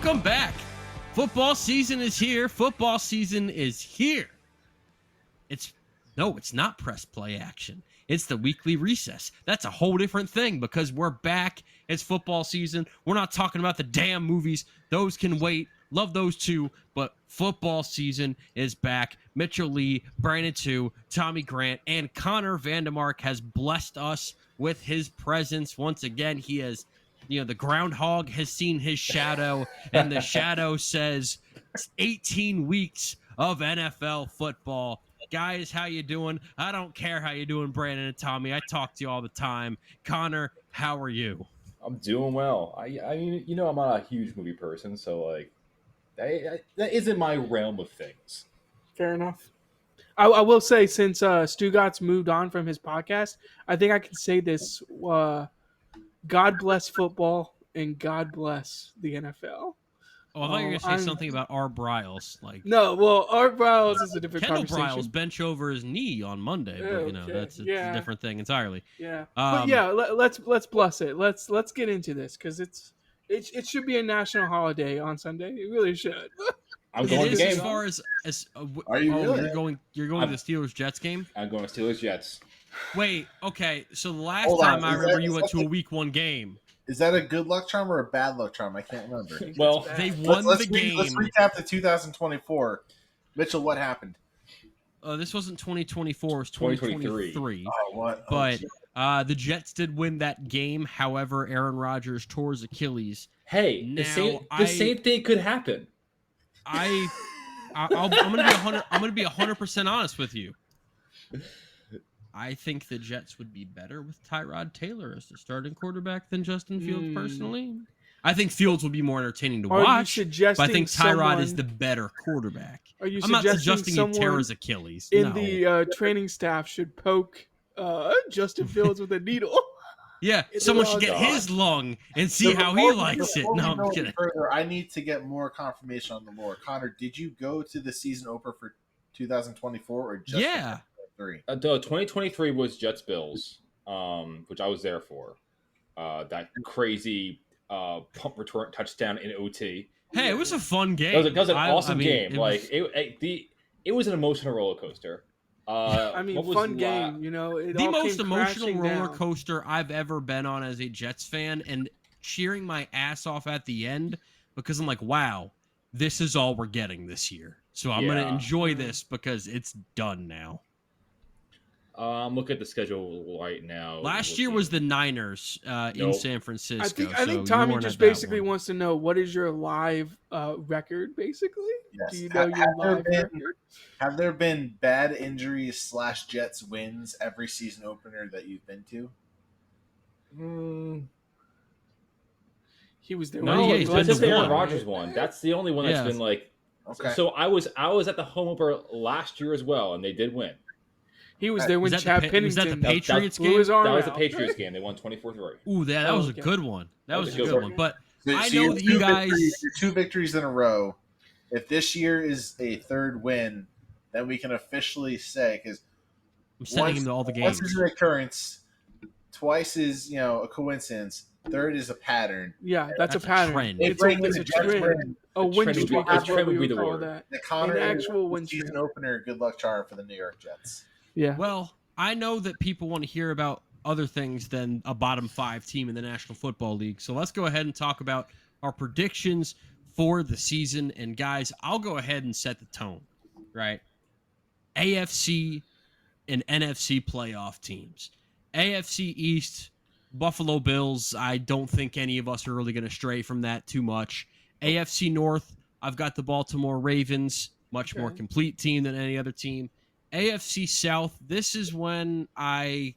Welcome back. Football season is here. Football season is here. It's not press play action. It's the weekly recess. That's a whole different thing because we're back. It's football season. We're not talking about the damn movies. Those can wait. Love those too. But football season is back. Mitchell Lea, Brandon Tew, Tommy Grant, and Connor VanDemark has blessed us with his presence. Once again, he has, the groundhog has seen his shadow, and the shadow says 18 weeks of NFL football. Guys, how you doing? I don't care how you doing, Brandon and Tommy. I talk to you all the time. Connor, how are you? I'm doing well. I mean, I'm not a huge movie person, so that isn't my realm of things. Fair enough. I will say, since Stugatz moved on from his podcast, I think I can say this: God bless football and God bless the NFL. Oh, I thought you were going to say something about Art Briles. No, well, Art Briles is a different Kendall conversation. Briles bench over his knee on Monday, but that's a different thing entirely. Yeah, but let's bless it. Let's get into this because it should be a national holiday on Sunday. It really should. I'm going to the game. As far as are you really? You're going to the Steelers Jets game? I'm going to Steelers Jets. Wait, okay. So the last time I remember you went to a week one game. Is that a good luck charm or a bad luck charm? I can't remember. Well, they won the game. Let's recap the 2024. Mitchell, what happened? This wasn't 2024. It was 2023. Oh, what? But the Jets did win that game. However, Aaron Rodgers tore his Achilles. Hey, the same thing could happen. I'm gonna be 100% honest with you. I think the Jets would be better with Tyrod Taylor as the starting quarterback than Justin Fields, personally. I think Fields will be more entertaining to watch, but I think Tyrod is the better quarterback. I'm not suggesting he tear his Achilles. The training staff should poke Justin Fields with a needle. Yeah, someone should get his lung and see how he likes it. No, I'm kidding. Further, I need to get more confirmation on the lore. Connor, did you go to the season opener for 2024 or just 2023 was Jets Bills, which I was there for. That crazy punt return touchdown in OT. Hey, it was a fun game. It was an awesome game. It was an emotional roller coaster. Fun game. The most emotional roller coaster I've ever been on as a Jets fan, and cheering my ass off at the end because I'm like, wow, this is all we're getting this year. So I'm going to enjoy this because it's done now. I'm looking at the schedule right now. Last year was the Niners in San Francisco. I think Tommy just basically wants to know, what is your live record, basically? Yes. Do you know your live record? Have there been bad injuries / Jets wins every season opener that you've been to? He was there. No, he's been the Aaron Rodgers one. That's the only one that's been like... Okay. So I was at the home opener last year as well, and they did win. He was there when Chad Pennington... Was that the Patriots game? That was the Patriots game. They won 24-3. Ooh, that was a good one. That was a good one. But I know that you guys... Your 2 victories in a row. If this year is a third win, then we can officially say, because I'm sending him to all the games. Once is an occurrence, twice is a coincidence. Third is a pattern. Yeah, that's a pattern. Trend. It's a trend. A win streak is what we would call that. The Connor an actual win season streak. opener. Good luck charm for the New York Jets. Yeah. Well, I know that people want to hear about other things than a bottom 5 team in the National Football League. So let's go ahead and talk about our predictions for the season. And guys, I'll go ahead and set the tone, right? AFC and NFC playoff teams. AFC East, Buffalo Bills. I don't think any of us are really going to stray from that too much. AFC North, I've got the Baltimore Ravens, much more complete team than any other team. AFC South, this is when I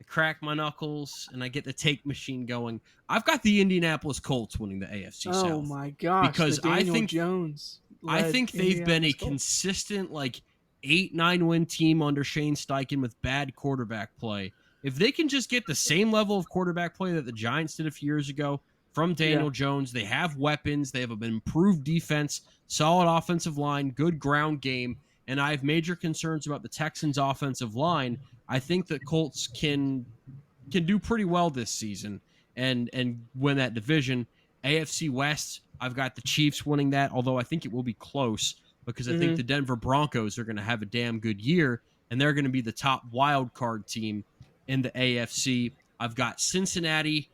crack my knuckles and I get the take machine going. I've got the Indianapolis Colts winning the AFC South. Oh my gosh! Because I think they've been a consistent 8-9 win team under Shane Steichen with bad quarterback play. If they can just get the same level of quarterback play that the Giants did a few years ago from Daniel Jones, they have weapons, they have an improved defense, solid offensive line, good ground game, and I have major concerns about the Texans' offensive line. I think that Colts can do pretty well this season and win that division. AFC West, I've got the Chiefs winning that, although I think it will be close because I think the Denver Broncos are going to have a damn good year, and they're going to be the top wild card team in the AFC. I've got Cincinnati.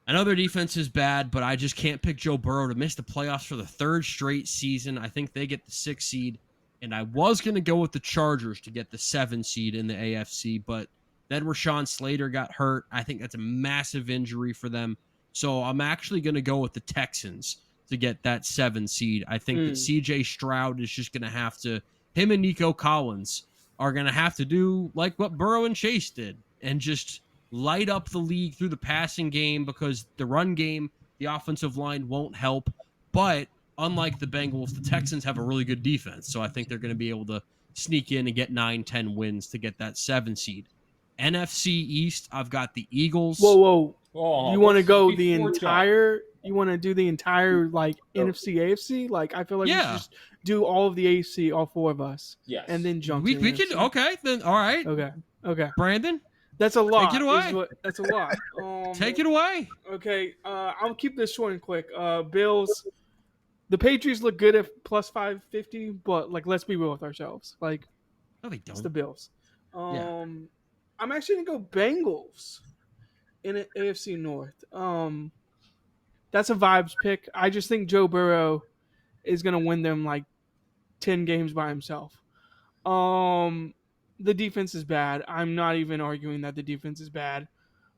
I know their defense is bad, but I just can't pick Joe Burrow to miss the playoffs for the third straight season. I think they get the 6th seed, and I was going to go with the Chargers to get the 7th seed in the AFC, but then Rashawn Slater got hurt. I think that's a massive injury for them. So I'm actually going to go with the Texans to get that 7th seed. I think that CJ Stroud is just going to have to, him and Nico Collins are going to have to do like what Burrow and Chase did and just light up the league through the passing game, because the run game, the offensive line won't help. But unlike the Bengals, the Texans have a really good defense. So I think they're going to be able to sneak in and get 9-10 wins to get that 7th seed. NFC East, I've got the Eagles. Whoa. Oh, You want to go the before entire? You want to do the entire like NFC, AFC? Like I feel like we should just do all of the AFC, all 4 of us. Yes. And then jump. We to the can. NFC. Okay, then. All right. Okay. Brandon, That's a lot. Take it away. That's a lot. take it away. Okay. I'll keep this short and quick. Bills. The Patriots look good at plus 550, but like let's be real with ourselves. Like, No, they it's don't. the Bills. Yeah. I'm actually gonna go Bengals in AFC North. That's a vibes pick. I just think Joe Burrow is gonna win them like 10 games by himself. The defense is bad. I'm not even arguing that the defense is bad.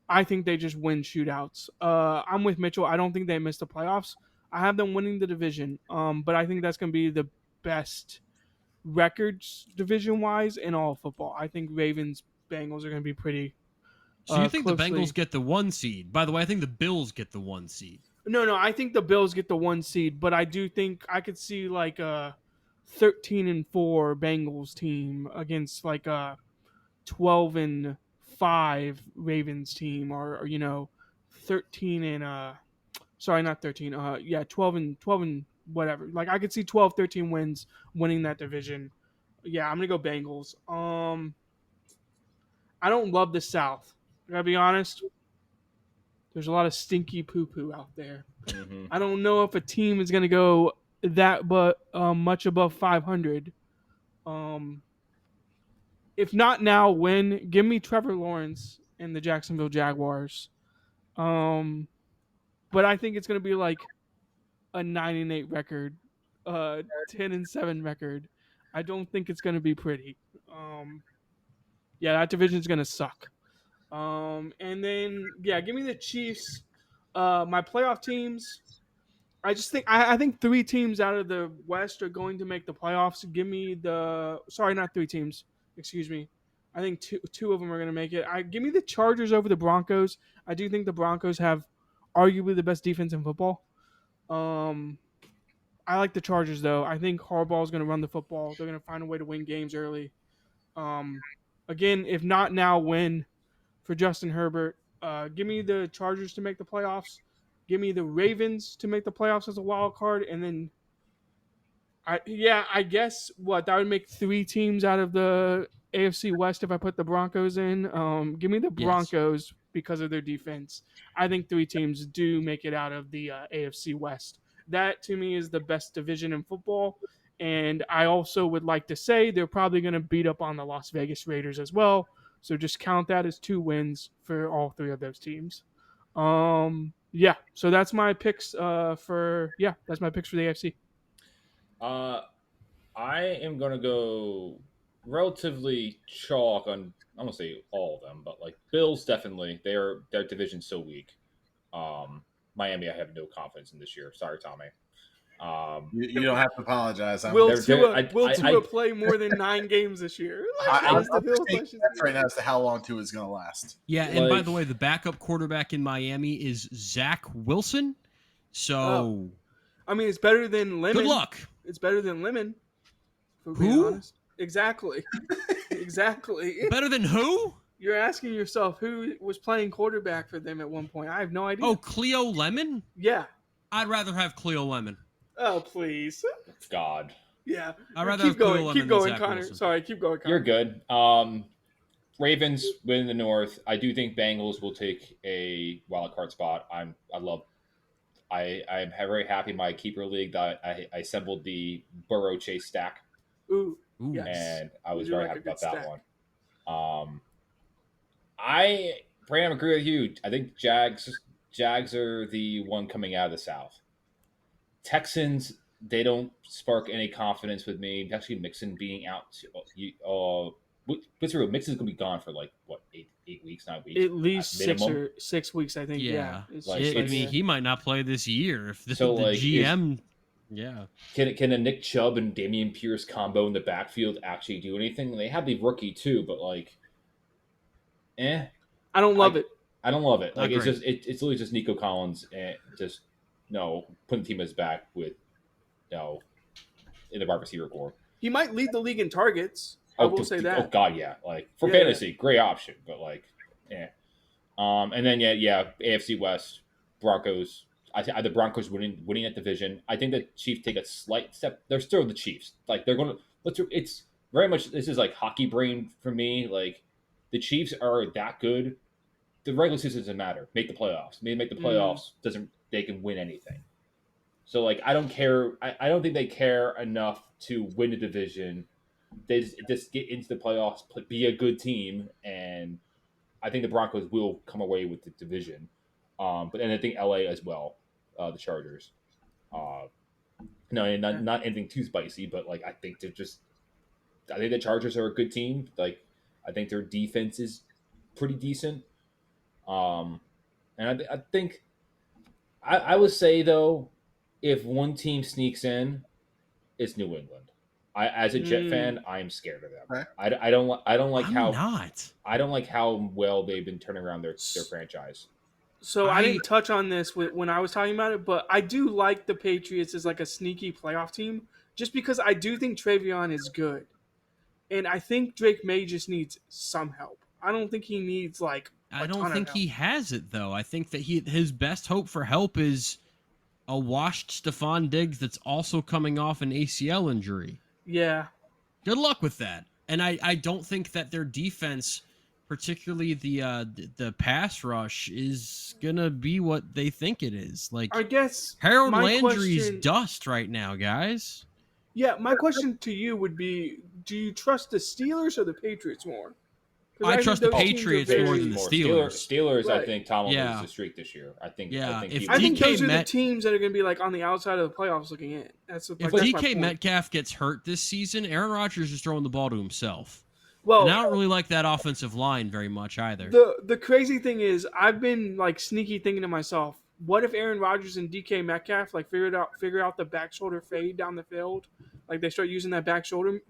I think they just win shootouts. I'm with Mitchell. I don't think they miss the playoffs. I have them winning the division. But I think that's gonna be the best records division-wise in all of football. I think Ravens, Bengals are going to be pretty. So you think closely. the Bengals get the 1 seed? By the way, I think the Bills get the 1 seed. No. I think the Bills get the 1 seed, but I do think I could see like a 13-4 Bengals team against like a 12-5 Ravens team, or 13 and sorry, not 13. 12 and whatever. Like I could see 12, 13 wins winning that division. Yeah, I'm gonna go Bengals. I don't love the South. I gotta be honest. There's a lot of stinky poo-poo out there. Mm-hmm. I don't know if a team is gonna go much above 500. If not now, when? Give me Trevor Lawrence and the Jacksonville Jaguars. But I think it's gonna be like a 9-8 record, 10-7 record. I don't think it's gonna be pretty. That division's gonna suck. And then give me the Chiefs. My playoff teams. I just think I think 3 teams out of the West are going to make the playoffs. Give me not 3 teams. Excuse me. I think two of them are going to make it. Give me the Chargers over the Broncos. I do think the Broncos have arguably the best defense in football. I like the Chargers though. I think Harbaugh is going to run the football. They're going to find a way to win games early. Again, if not now, when for Justin Herbert. Give me the Chargers to make the playoffs. Give me the Ravens to make the playoffs as a wild card, and then I guess that would make 3 teams out of the AFC West if I put the Broncos in. Give me the Broncos because of their defense. I think 3 teams do make it out of the AFC West. That to me is the best division in football. And I also would like to say they're probably going to beat up on the Las Vegas Raiders as well. So just count that as 2 wins for all 3 of those teams. So that's my picks that's my picks for the AFC. I am going to go relatively chalk on, I'm going to say all of them, but like Bills, definitely. Their division's so weak. Miami, I have no confidence in this year. Sorry, Tommy. You don't have to apologize. Will Tua play more than 9 games this year? I'm right now as to how long Tua is going to last. Yeah, and by the way, the backup quarterback in Miami is Zach Wilson. So, I mean, it's better than Lemon. Good luck. It's better than Lemon. Who? Exactly. Exactly. Better than who? You're asking yourself who was playing quarterback for them at one point. I have no idea. Oh, Cleo Lemon? Yeah. I'd rather have Cleo Lemon. Oh, please. God. Yeah. I'd rather have Cleo Lemon. Keep going, than Zach Connor. Wilson. Sorry, keep going, Connor. You're good. Ravens win the North. I do think Bengals will take a wild card spot. I love I'm very happy my keeper league that I assembled the Burrow Chase stack, Ooh, Ooh. yes. and I was Those are very like a happy good about that stack. one. Brandon, I agree with you. I think Jags are the one coming out of the South. Texans, they don't spark any confidence with me. Actually, Mixon being out, Mixon's gonna be gone for like what 8 weeks, 9 weeks At least minimum. 6 weeks, I think. Yeah. Yeah. It's Like, just I it's mean, yeah. he might not play this year if the, So, the like, GM. Yeah. Can a Nick Chubb and Damian Pierce combo in the backfield actually do anything? They have the rookie too, but like, eh. I don't love I it. I don't love it. Not Like, it's great. just it's literally just Nico Collins and just putting the team in his back with in the wide receiver core. He might lead the league in targets. I will say Oh that. god, yeah. Like for Yeah. fantasy, great option, but like, eh. And then AFC West, Broncos. The Broncos winning that division. I think the Chiefs take a slight step. They're still the Chiefs. Like they're going to. It's very much. This is like hockey brain for me. Like the Chiefs are that good. The regular season doesn't matter. Make the playoffs. Maybe make the playoffs. Doesn't they can win anything. So like I don't care. I don't think they care enough to win a division. They just get into the playoffs, be a good team, and I think the Broncos will come away with the division. But then I think LA as well, the Chargers. No, not anything too spicy, but like I think the Chargers are a good team. Like I think their defense is pretty decent. And I think I would say though, if one team sneaks in, it's New England. As a Jet fan, I'm scared of them. Okay. I don't like I'm how not. I don't like how well they've been turning around their franchise. So I I- didn't touch on this when I was talking about it, but I do like the Patriots as like a sneaky playoff team, just because I do think Travion is good, and I think Drake May just needs some help. I don't think he needs like I a don't ton think of he help. has it though. I think that his best hope for help is a washed Stephon Diggs that's also coming off an ACL injury. Yeah, Good luck with that. And I don't think that their defense, particularly the pass rush, is gonna be what they think it is. Like I guess Harold my Landry's question- dust right now, guys. Yeah, my question to you would be: do you trust the Steelers or the Patriots more? 'Cause I think trust the those teams are Patriots more than the Steelers. Steelers, I Right. think Tomlin Yeah. loses the streak this year. I think. Yeah, I think, if he I think DK those are the Met- teams that are going to be like on the outside of the playoffs looking in. That's If that's my DK point. Metcalf gets hurt this season, Aaron Rodgers is throwing the ball to himself. Well, And I don't really like that offensive line very much either. the crazy thing is, I've been like sneaky thinking to myself, what if Aaron Rodgers and DK Metcalf like figure out the back shoulder fade down the field, like they start using that back shoulder,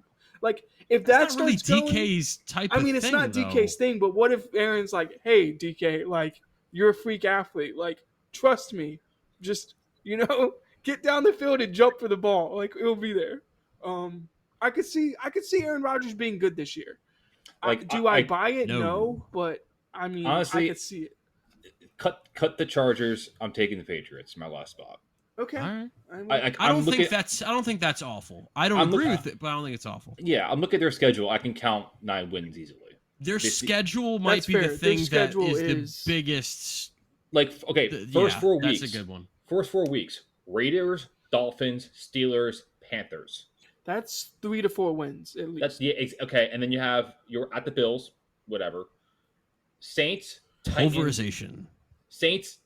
like if that That's not really starts going, DK's type I of mean, it's thing, not though. DK's thing, but what if Aaron's like, hey DK, like you're a freak athlete, like trust me, just get down the field and jump for the ball, like it'll be there. I could see Aaron Rodgers being good this year. Like, Do I I- buy it? No. No, but I mean, Honestly, I could see it. cut the Chargers. I'm taking the Patriots. My last spot. Okay. All right. I I don't I'm looking- think that's awful. I don't I'm agree looking- with it, but I don't think it's awful. Yeah, I'm looking at their schedule. I can count 9 wins easily. Their This- schedule might That's be fair. the Their thing that schedule is the biggest. Like, okay, first yeah, 4 weeks. That's a good one. First 4 weeks: Raiders, Dolphins, Steelers, Panthers. That's 3 to 4 wins at least. That's okay. And then you're at the Bills, whatever. Saints, Titans, Pulverization.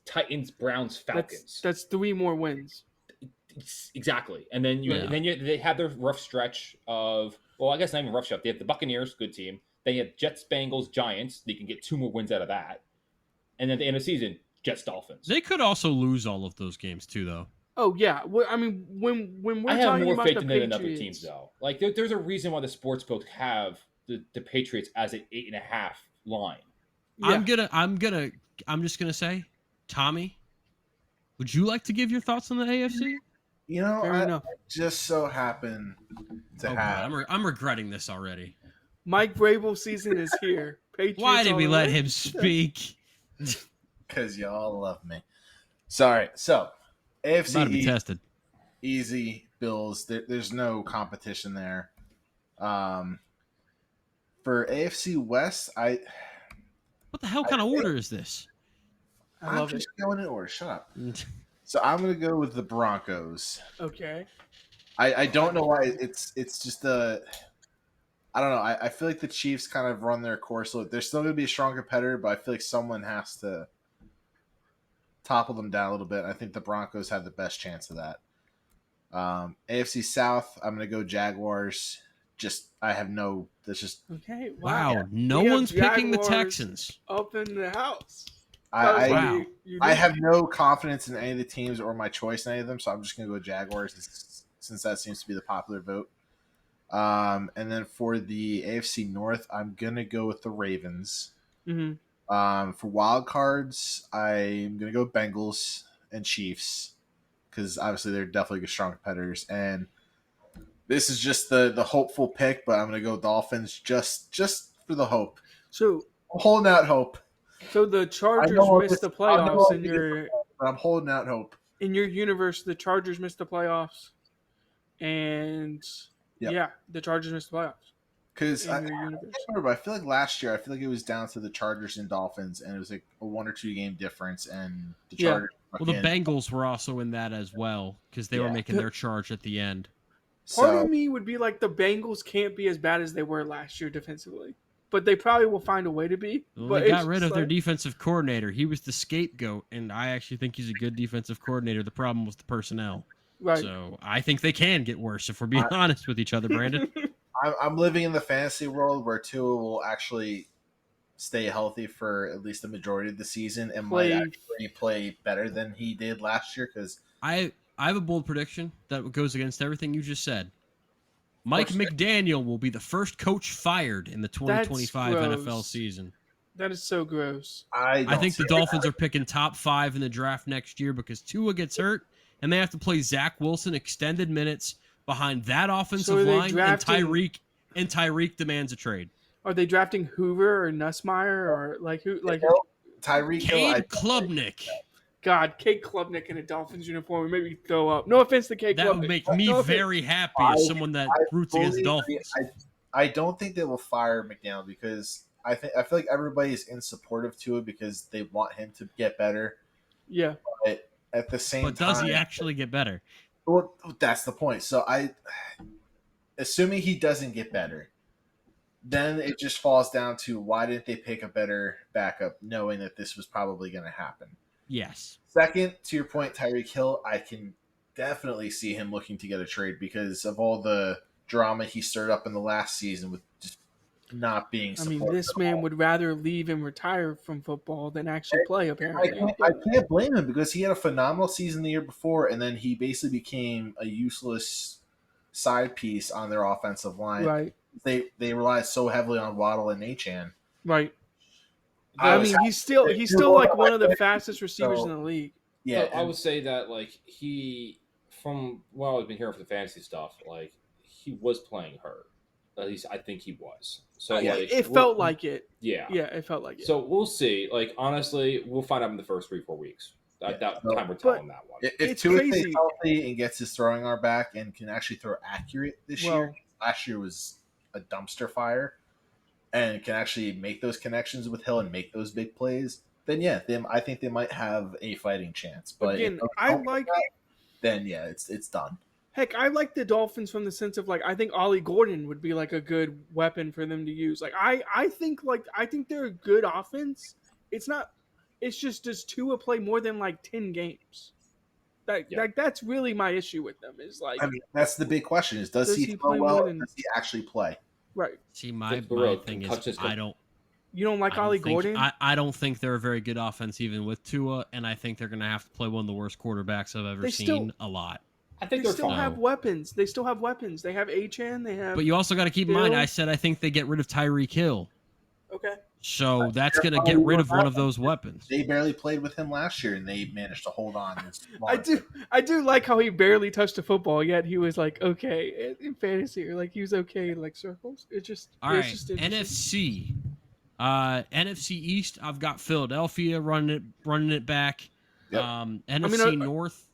Titans, Browns, Falcons. That's 3 more wins. Exactly. And then they have their rough stretch of, well, I guess not even rough stretch. They have the Buccaneers, good team. Then you have Jets, Bengals, Giants. They can get 2 more wins out of that. And then at the end of the season, Jets, Dolphins. They could also lose all of those games too, though. Oh yeah. Well, I mean, when we're I have talking more about faith the in Patriots, them than other teams, though. Like there's a reason why the sports books have the Patriots as an 8.5 line. Yeah. I'm just gonna say, Tommy, would you like to give your thoughts on the AFC? Fair I enough. just so happen to Oh, have. God, I'm regretting this already. Mike Vrabel season is here. Patriots Why did all we the let way. him speak? Because y'all love me. Sorry. So, About to be AFC tested. easy Bills. There's no competition there. For AFC West, What the hell kind of order is this? I I'm love it. just going in order. Shut up. So I'm gonna go with the Broncos. Okay. I don't know why it's just I don't know. I feel like the Chiefs kind of run their course. So they're still gonna be a strong competitor, but I feel like someone has to topple them down a little bit. I think the Broncos have the best chance of that. AFC South, I'm gonna go Jaguars. I have no. That's just Okay. Wow, no We have one's picking the Jaguars Texans. up in the house. I Wow. I have no confidence in any of the teams or my choice in any of them, so I'm just gonna go Jaguars since that seems to be the popular vote. And then for the AFC North, I'm gonna go with the Ravens. Hmm. For wild cards, I'm gonna go Bengals and Chiefs because obviously they're definitely strong competitors. And this is just the hopeful pick, but I'm gonna go Dolphins just for the hope. So I'm holding out hope. the Chargers know missed the I know playoffs I'll be but I'm holding out hope. in your universe. The Chargers missed the playoffs, and Yep. yeah, the Chargers missed the playoffs Because in I your can't universe. remember, but I feel like last year, I feel like it was down to the Chargers and Dolphins, and it was like a 1 or 2 game difference, and the Yeah. Chargers. Well, the Bengals were also in that as well because they were Yeah. making their charge at the end. Part So of me would be like the Bengals can't be as bad as they were last year defensively, but they probably will find a way to be. Well, but they got it's rid just of their like- defensive coordinator. He was the scapegoat, and I actually think he's a good defensive coordinator. The problem was the personnel. right. So I think they can get worse if we're being honest with each other, Brandon. I'm living in the fantasy world where Tua will actually stay healthy for at least the majority of the season and might actually play better than he did last year. Because I have a bold prediction that goes against everything you just said. Mike McDaniel will be the first coach fired in the 2025 gross. NFL season. That is so gross. I think the Dolphins are picking top 5 in the draft next year because Tua gets hurt, and they have to play Zach Wilson extended minutes behind that offensive line, and Tyreek demands a trade. Are they drafting Hoover or Nussmeier or like who? Like Tyreek Cade Klubnik. God, Kate Klubnik in a Dolphins uniform would make me throw up. No offense to Kate Klubnik. That would make me very happy as someone that roots against the Dolphins. I don't think they will fire McDaniel because I feel like everybody is in support of Tua because they want him to get better. Yeah. But at the same time, does he actually get better? Well, that's the point. So assuming he doesn't get better, then it just falls down to why didn't they pick a better backup knowing that this was probably going to happen? Yes. Second, to your point, Tyreek Hill, I can definitely see him looking to get a trade because of all the drama he stirred up in the last season with just not being supported. I mean, this man would rather leave and retire from football than actually play, apparently. I can't blame him because he had a phenomenal season the year before, and then he basically became a useless side piece on their offensive line. Right. They relied so heavily on Waddle and Achan. Right. I mean, he's still like one of the fastest receivers in the league. Yeah, I would say that like from what I've been hearing for the fantasy stuff, like he was playing hurt. At least I think he was. So yeah, like, it felt like it. Yeah, yeah, it felt like it. So we'll see. Like honestly, we'll find out in the first 3-4 weeks. That time we're telling that one. If Tua stays healthy and gets his throwing arm back and can actually throw accurate this year, last year was a dumpster fire, and can actually make those connections with Hill and make those big plays, then yeah, I think they might have a fighting chance. But again, then yeah, it's done. Heck, I like the Dolphins from the sense of like I think Ollie Gordon would be like a good weapon for them to use. Like I think they're a good offense. It's just does Tua play more than like 10 games? That's really my issue with them. Is like I mean that's the big question: is does he play well? Or does he actually play? Right. See, my thing is You don't like Ollie Gordon? I don't think they're a very good offense even with Tua, and I think they're going to have to play one of the worst quarterbacks I've ever seen a lot. I think they still have weapons. They still have weapons. They have Achan. They have. But you also got to keep in mind, I said I think they get rid of Tyreek Hill. Okay. So that's going to get rid of one of those weapons. They barely played with him last year, and they managed to hold on. I do like how he barely touched a football, yet he was like okay in fantasy, or like he was okay in like circles. It just all right. NFC East, I've got Philadelphia running it back. Yep. NFC North.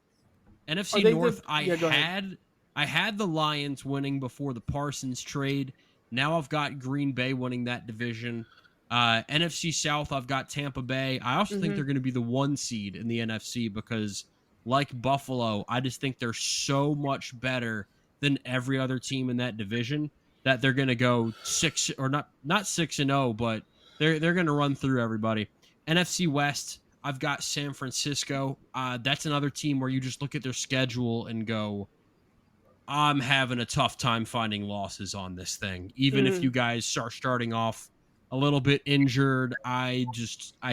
NFC North, I had the Lions winning before the Parsons trade. Now I've got Green Bay winning that division. NFC South, I've got Tampa Bay. I also think they're going to be the 1 seed in the NFC because like Buffalo, I just think they're so much better than every other team in that division that they're going to go 6 or not 6-0, but they're going to run through everybody. NFC West, I've got San Francisco. That's another team where you just look at their schedule and go, I'm having a tough time finding losses on this thing. Even if you guys are starting off a little bit injured, I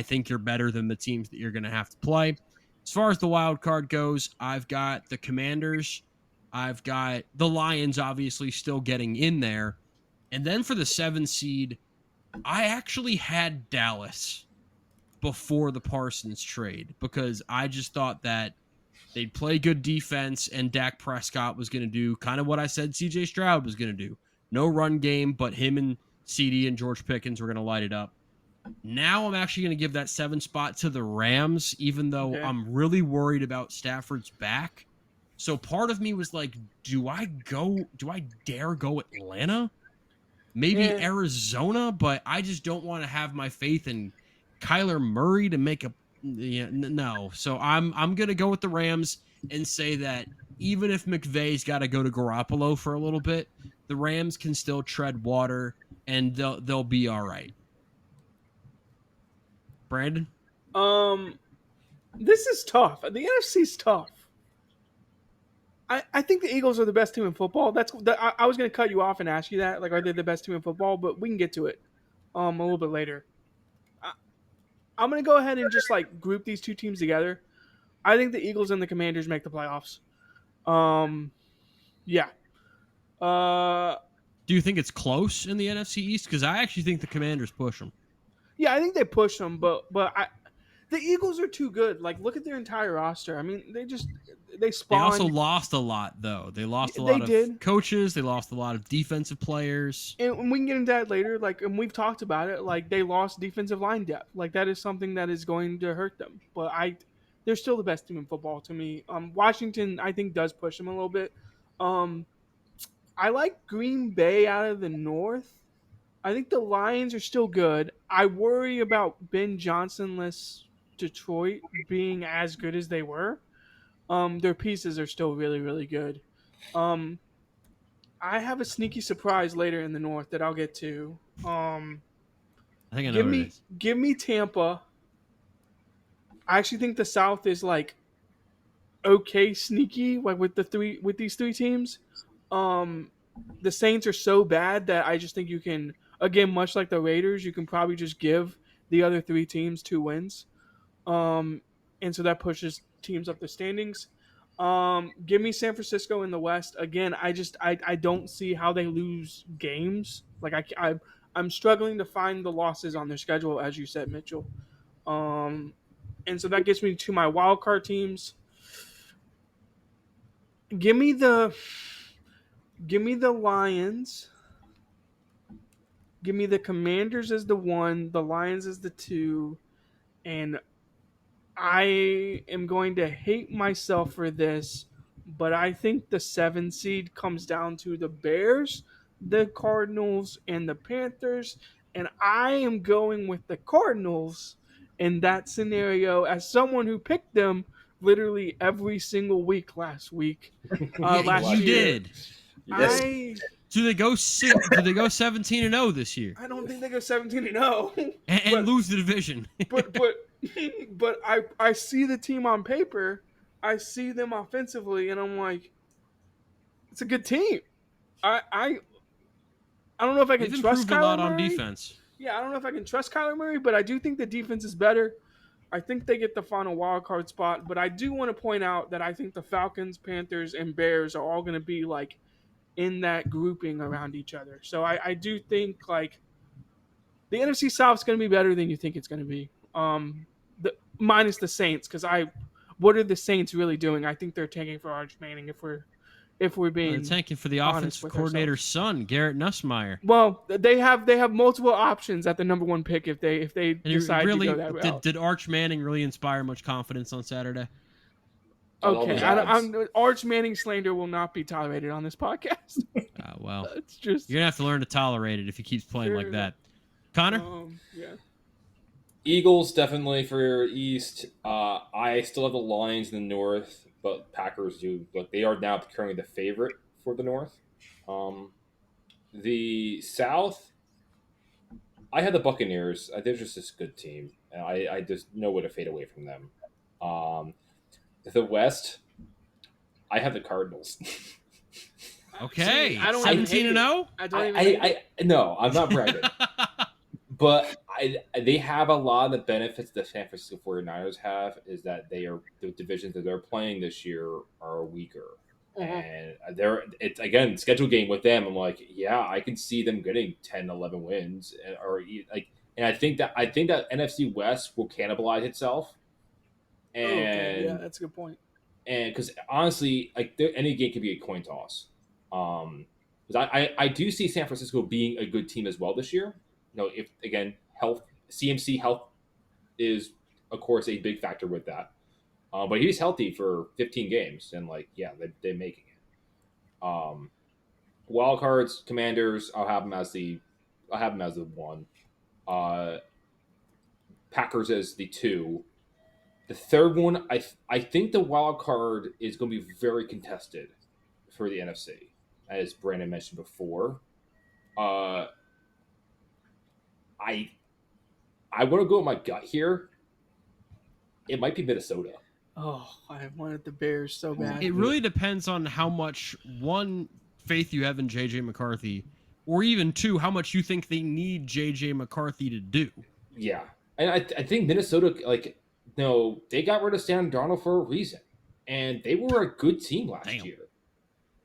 think you're better than the teams that you're going to have to play. As far as the wild card goes, I've got the Commanders. I've got the Lions obviously still getting in there. And then for the 7 seed, I actually had Dallas before the Parsons trade because I just thought that they'd play good defense and Dak Prescott was going to do kind of what I said CJ Stroud was going to do. No run game, but him and CD and George Pickens were going to light it up. Now I'm actually going to give that 7 spot to the Rams, even though I'm really worried about Stafford's back. So part of me was like, do I dare go Atlanta? Maybe Arizona, but I just don't want to have my faith in Kyler Murray to make a no. So I'm going to go with the Rams and say that even if McVay's got to go to Garoppolo for a little bit, the Rams can still tread water and they'll be all right. Brandon? This is tough. The NFC's tough. I think the Eagles are the best team in football. I was going to cut you off and ask you that. Like, are they the best team in football? But we can get to it a little bit later. I'm going to go ahead and just, like, group these two teams together. I think the Eagles and the Commanders make the playoffs. Yeah. Do you think it's close in the NFC East? Because I actually think the Commanders push them. Yeah, I think they push them, but the Eagles are too good. Like, look at their entire roster. I mean, they spawned. They also lost a lot, though. They lost a lot of coaches. They lost a lot of defensive players. And we can get into that later. Like, and we've talked about it. Like, they lost defensive line depth. Like, that is something that is going to hurt them. But they're still the best team in football to me. Washington, I think, does push them a little bit. I like Green Bay out of the North. I think the Lions are still good. I worry about Ben Johnson-less Detroit being as good as they were. Their pieces are still really, really good. I have a sneaky surprise later in the North that I'll get to. I think I know what it is. Give me Tampa. I actually think the South is like okay sneaky, like with these 3 teams. The Saints are so bad that I just think you can, again, much like the Raiders, you can probably just give the other 3 teams 2 wins. And so that pushes teams up the standings. Give me San Francisco in the West. Again, I don't see how they lose games. Like I'm struggling to find the losses on their schedule, as you said, Mitchell. And so that gets me to my wild card teams. Give me the Lions. Give me the Commanders as the 1, the Lions as the 2, and I am going to hate myself for this, but I think the 7 seed comes down to the Bears, the Cardinals, and the Panthers, and I am going with the Cardinals in that scenario as someone who picked them literally every single week last week. You did. Yes. Do they go 17-0 this year? I don't think they go 17-0 and lose the division. but I see the team on paper, I see them offensively, and I'm like, it's a good team. I don't know if I can trust Kyler Murray. They've improved a lot on defense. Yeah, I don't know if I can trust Kyler Murray, but I do think the defense is better. I think they get the final wild card spot, but I do want to point out that I think the Falcons, Panthers, and Bears are all going to be like in that grouping around each other. So I do think like the NFC South is going to be better than you think it's going to be. Minus the Saints, because what are the Saints really doing? I think they're tanking for Arch Manning if we're being they're tanking for the offensive coordinator's son, Garrett Nussmeier. Well, they have multiple options at the number 1 pick if they decide to go that route. Did Arch Manning really inspire much confidence on Saturday? Okay, Arch Manning slander will not be tolerated on this podcast. Well, it's just you're gonna have to learn to tolerate it if he keeps playing like that. Connor? Eagles definitely for East. I still have the Lions in the North, but Packers do. But they are now currently the favorite for the North. The South, I had the Buccaneers. They're just this good team. And I just know where to fade away from them. Um, the West, I have the Cardinals. Okay, See, I don't even 17 hate and it. 0. I don't even. hate it. No, I'm not bragging. But they have a lot of the benefits the San Francisco 49ers have is that they are the divisions that they're playing this year are weaker. And it's again schedule game with them. I'm like, yeah, I can see them getting 10, 11 wins, and I think that NFC West will cannibalize itself. And yeah, that's a good point. And because honestly, any game could be a coin toss. Because I do see San Francisco being a good team as well this year. If again CMC health is of course a big factor with that. But he's healthy for 15 games, and they're making it. Wild cards, Commanders, I'll have them as the one. Packers as the 2. The third one, I think the wild card is going to be very contested for the NFC, as Brandon mentioned before. I want to go with my gut here. It might be Minnesota. Oh, I wanted the Bears so bad. It really depends on how much, one, faith you have in J.J. McCarthy, or even 2, how much you think they need J.J. McCarthy to do. Yeah. And I think Minnesota, they got rid of Sam Darnold for a reason. And they were a good team last year.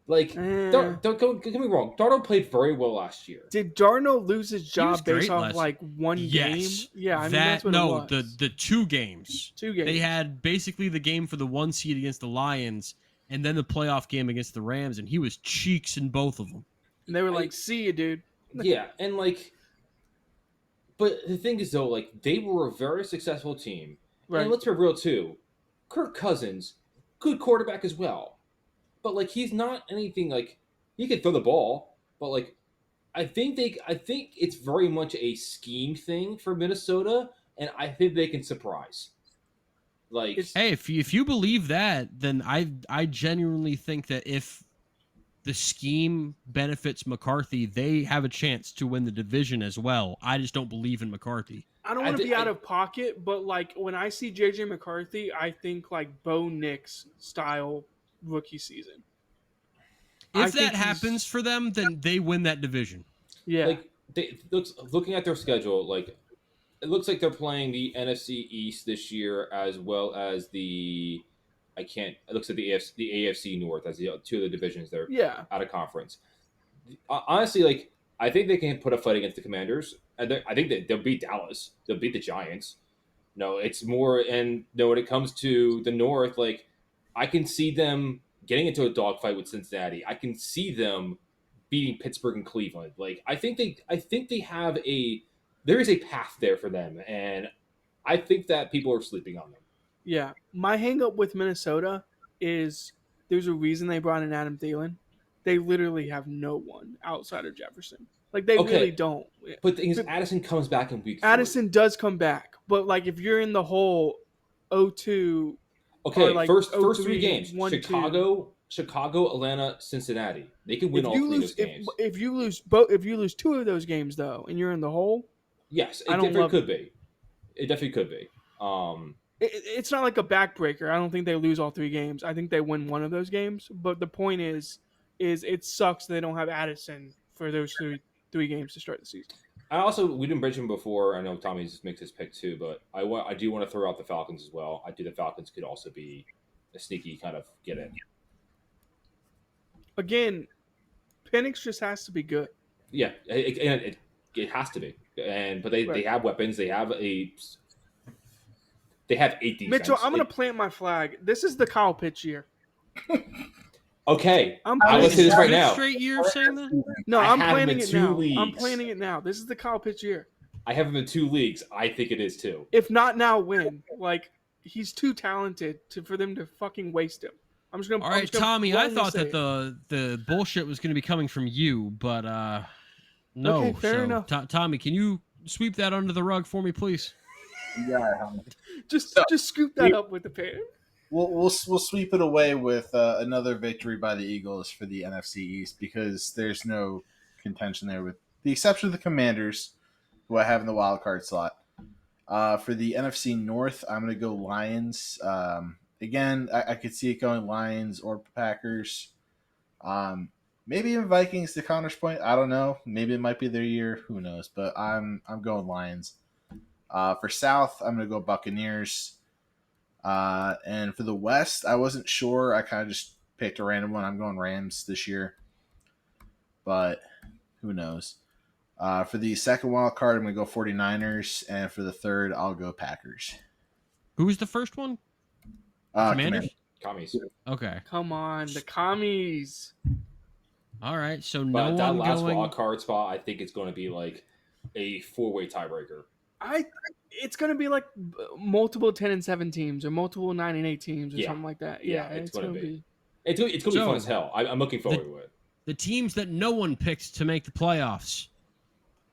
Don't get me wrong. Darnold played very well last year. Did Darnold lose his job based off one yes. game? Yeah, I mean that's what it was. the 2 games. 2 games. They had basically the game for the 1 seed against the Lions, and then the playoff game against the Rams, and he was cheeks in both of them. And they were like, "See you, dude." Yeah, and but the thing is though, they were a very successful team. Right. And let's be real too. Kirk Cousins, good quarterback as well. But he's not anything he can throw the ball, but I think it's very much a scheme thing for Minnesota, and I think they can surprise. Hey, if you believe that, then I genuinely think that if the scheme benefits McCarthy, they have a chance to win the division as well. I just don't believe in McCarthy. I don't want to be out of pocket, but when I see JJ McCarthy, I think Bo Nix style rookie season. If that happens for them, then they win that division. Yeah. Looking at their schedule, it looks like they're playing the NFC East this year as well as it looks like the AFC North as the 2 of the divisions they're out of conference. Honestly, I think they can put a fight against the Commanders. I think that they'll beat Dallas. They'll beat the Giants. No, it's more, and when it comes to the North, I can see them getting into a dogfight with Cincinnati. I can see them beating Pittsburgh and Cleveland. I think they have there is a path there for them, and I think that people are sleeping on them. Yeah, my hang up with Minnesota is there's a reason they brought in Adam Thielen. They literally have no one outside of Jefferson. They really don't. But the thing is, Addison comes back in week 3. Addison does come back, but if you're in the whole 0-2. Okay, first 3 games: Chicago, Atlanta, Cincinnati. They can win all 3 of those games. If you lose 2 of those games though, and you're in the hole, yes, it definitely could be. It definitely could be. It's not like a backbreaker. I don't think they lose all 3 games. I think they win 1 of those games. But the point is it sucks they don't have Addison for those 3 games to start the season. We didn't mention before. I know Tommy just makes his pick too, but I do want to throw out the Falcons as well. I think the Falcons could also be a sneaky kind of get in. Again, Penix just has to be good. Yeah, it has to be. But they have weapons. They have 8 defense. Mitchell, I'm going to plant my flag. This is the Kyle Pitts year. Okay, I'm going to say this right now. Straight year of saying that? No, I'm planning it now. I'm planning it now. This is the Kyle Pitts year. I have him in 2 leagues. I think it is too. If not now, when? He's too talented for them to fucking waste him. I'm just gonna. All right, Tommy. I thought that the bullshit was going to be coming from you, but no. Okay, fair enough. Tommy, can you sweep that under the rug for me, please? Yeah, Just So, scoop that up with the pan. we'll sweep it away with another victory by the Eagles for the NFC East because there's no contention there, with the exception of the Commanders, who I have in the wild card slot. For the NFC North, I'm going to go Lions. Again, I could see it going Lions or Packers. Maybe even Vikings to Connor's point. I don't know. Maybe it might be their year. Who knows? But I'm going Lions. For South, I'm going to go Buccaneers. And for the West, I wasn't sure. I kind of just picked a random one. I'm going Rams this year. But who knows? For the second wild card, I'm going to go 49ers. And for the third, I'll go Packers. Who's the first one? Commanders? Commies. Okay. Come on, the commies. All right. So But no that one last going. wild card spot, I think it's going to be like a 4-way tiebreaker. It's gonna be like multiple 10-7 teams or multiple 9-8 teams or Yeah. something like that. Yeah, Yeah, it's it's gonna gonna be. be. It's going to be So, fun as hell. I'm looking forward to it. The teams that no one picked to make the playoffs: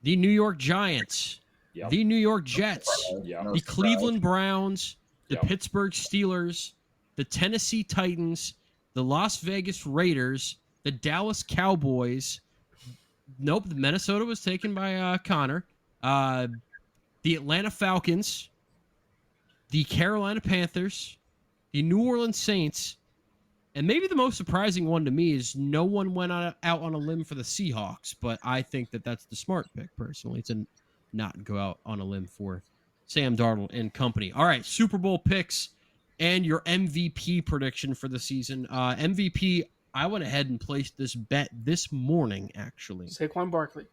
the New York Giants, Yep. the New York Jets, Yeah. No the surprise. Cleveland Browns, the Yep. Pittsburgh Steelers, the Tennessee Titans, the Las Vegas Raiders, the Dallas Cowboys. Nope, the Minnesota was taken by Connor. The Atlanta Falcons, the Carolina Panthers, the New Orleans Saints, and maybe the most surprising one to me is no one went out on a limb for the Seahawks, but I think that that's the smart pick personally to not go out on a limb for Sam Darnold and company. All right, Super Bowl picks and your MVP prediction for the season. MVP, I went ahead and placed this bet this morning, actually. Saquon Barkley.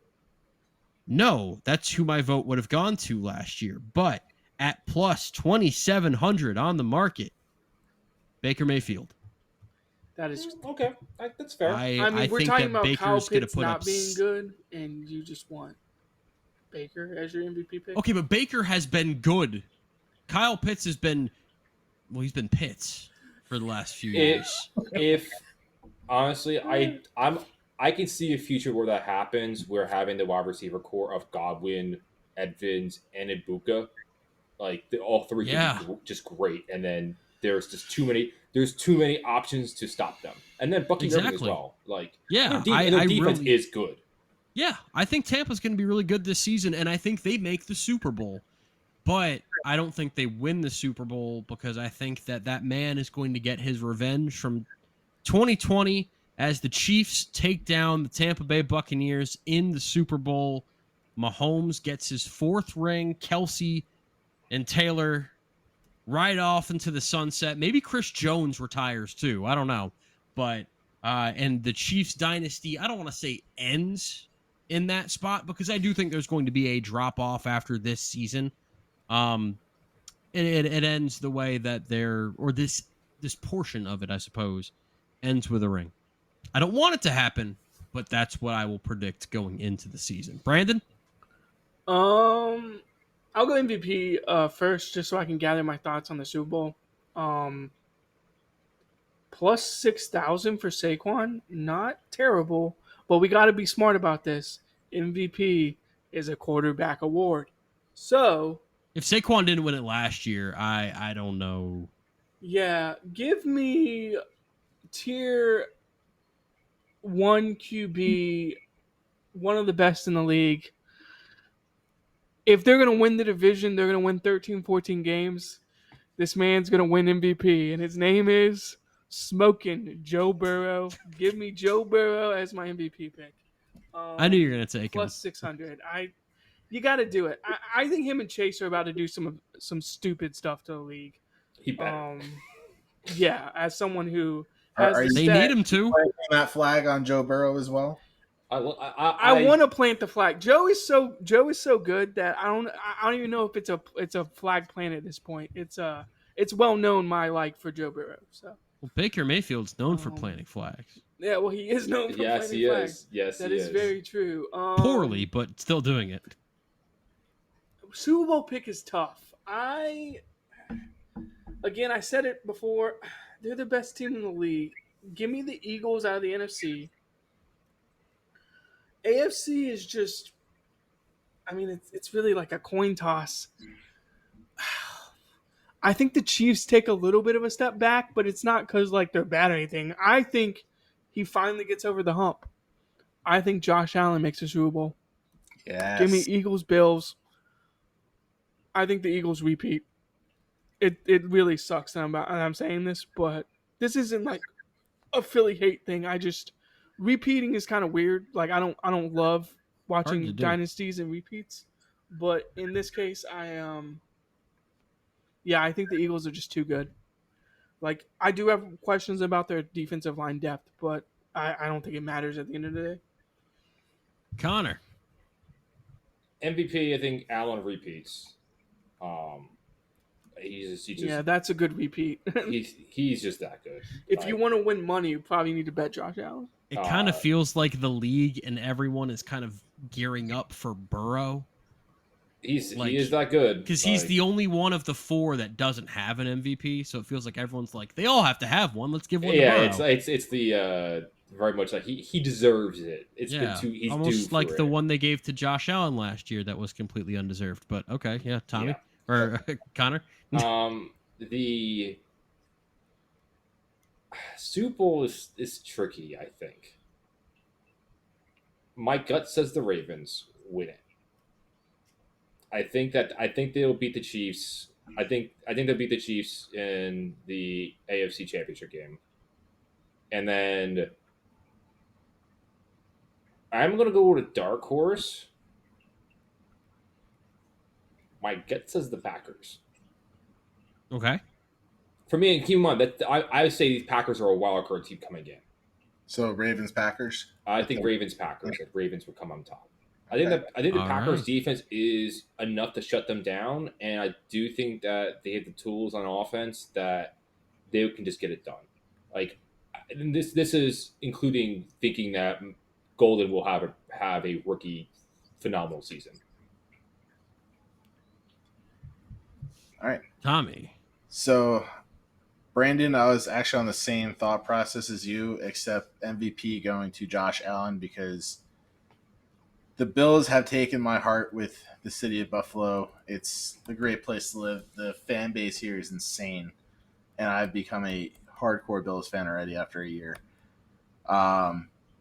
No, that's who my vote would have gone to last year. But at plus 2,700 on the market, Baker Mayfield. That is. Okay. That's fair. I mean, we're think talking that about Kyle Baker's going to Pitts put not up. being good, and you just want Baker as your MVP pick. Okay, but Baker has been good. Kyle Pitts has been, well, he's been Pitts for the last few years. If honestly, I can see a future where that happens. Where having the wide receiver core of Godwin, Edmonds, and Ibuka, like all three, Yeah. can be just great. And then there's just too many. There's too many options to stop them. And then Bucky Irving as Exactly. well. Like Yeah, their defense really- is good. Yeah, I think Tampa's going to be really good this season, and I think they make the Super Bowl. But I don't think they win the Super Bowl because I think that man is going to get his revenge from 2020 as the Chiefs take down the Tampa Bay Buccaneers in the Super Bowl. Mahomes gets his 4th ring. Kelsey and Taylor ride off into the sunset. Maybe Chris Jones retires too. I don't know. But and the Chiefs dynasty, I don't want to say ends in that spot because I do think there's going to be a drop off after this season. It ends the way that this portion of it, I suppose, ends with a ring. I don't want it to happen, but that's what I will predict going into the season. Brandon? I'll go MVP first, just so I can gather my thoughts on the Super Bowl. Plus 6,000 for Saquon, not terrible, but we got to be smart about this. MVP is a quarterback award, so If Saquon didn't win it last year, I don't know. yeah, give me tier 1 QB, one of the best in the league. If they're going to win the division, they're going to win 13, 14 games. This man's going to win MVP, and his name is Smoking Joe Burrow. Give me Joe Burrow as my MVP pick. I knew you were going to take him. Plus 600. You got to do it. I think him and Chase are about to do some stupid stuff to the league. He better. Yeah, as someone who has Are the They stat- need him to. Planting that flag on Joe Burrow as well. I want to plant the flag. Joe is so good that I don't even know if it's a flag plant at this point. It's well known my like for Joe Burrow. So Well, Baker Mayfield's known for planting flags. yeah, well he is known for Yes, planting he flags. is. Yes, That he is very true. Poorly, but still doing it. Super Bowl pick is tough. I said it before. They're the best team in the league. Give me the Eagles out of the NFC. AFC is just, I mean, it's really like a coin toss. I think the Chiefs take a little bit of a step back, but it's not because like they're bad or anything. I think he finally gets over the hump. I think Josh Allen makes a Super Bowl. Give me Yes. Eagles, Bills. I think the Eagles repeat. It really sucks that I'm saying this, but this isn't like a Philly hate thing. I just repeating is kind of weird. Like I don't love Hard to watching do. dynasties and repeats, but in this case, yeah, I think the Eagles are just too good. Like I do have questions about their defensive line depth, but I don't think it matters at the end of the day. Connor. MVP, I think Allen repeats. He just Yeah, that's a good repeat. he's just that good. If you want to win money, you probably need to bet Josh Allen. It kind of feels like the league and everyone is kind of gearing up for Burrow. He is that good because he's the only one of the four that doesn't have an MVP. So it feels like everyone's like, they all have to have one. Let's give one. Yeah, to Burrow. it's the very much like he deserves it. It's been he's almost due like for the it. one they gave to Josh Allen last year that was completely undeserved. But okay, yeah, Tommy or Connor. The Super Bowl is tricky. I think my gut says the Ravens win it. I think they'll beat the Chiefs. I think they'll beat the Chiefs in the AFC Championship game, and then I'm gonna go with a dark horse. My gut says the Packers. Okay. For me, and keep in mind that I say these Packers are a wild card team coming in. So Ravens, Packers. I think Ravens, Packers. That Ravens would come on top. I think the Packers' defense is enough to shut them down, and I do think that they have the tools on offense that they can just get it done. Like this is including thinking that Golden will have a rookie phenomenal season. All right, Tommy. So, Brandon, I was actually on the same thought process as you, except MVP going to Josh Allen because the Bills have taken my heart with the city of Buffalo. It's a great place to live. The fan base here is insane, and I've become a hardcore Bills fan already after a year.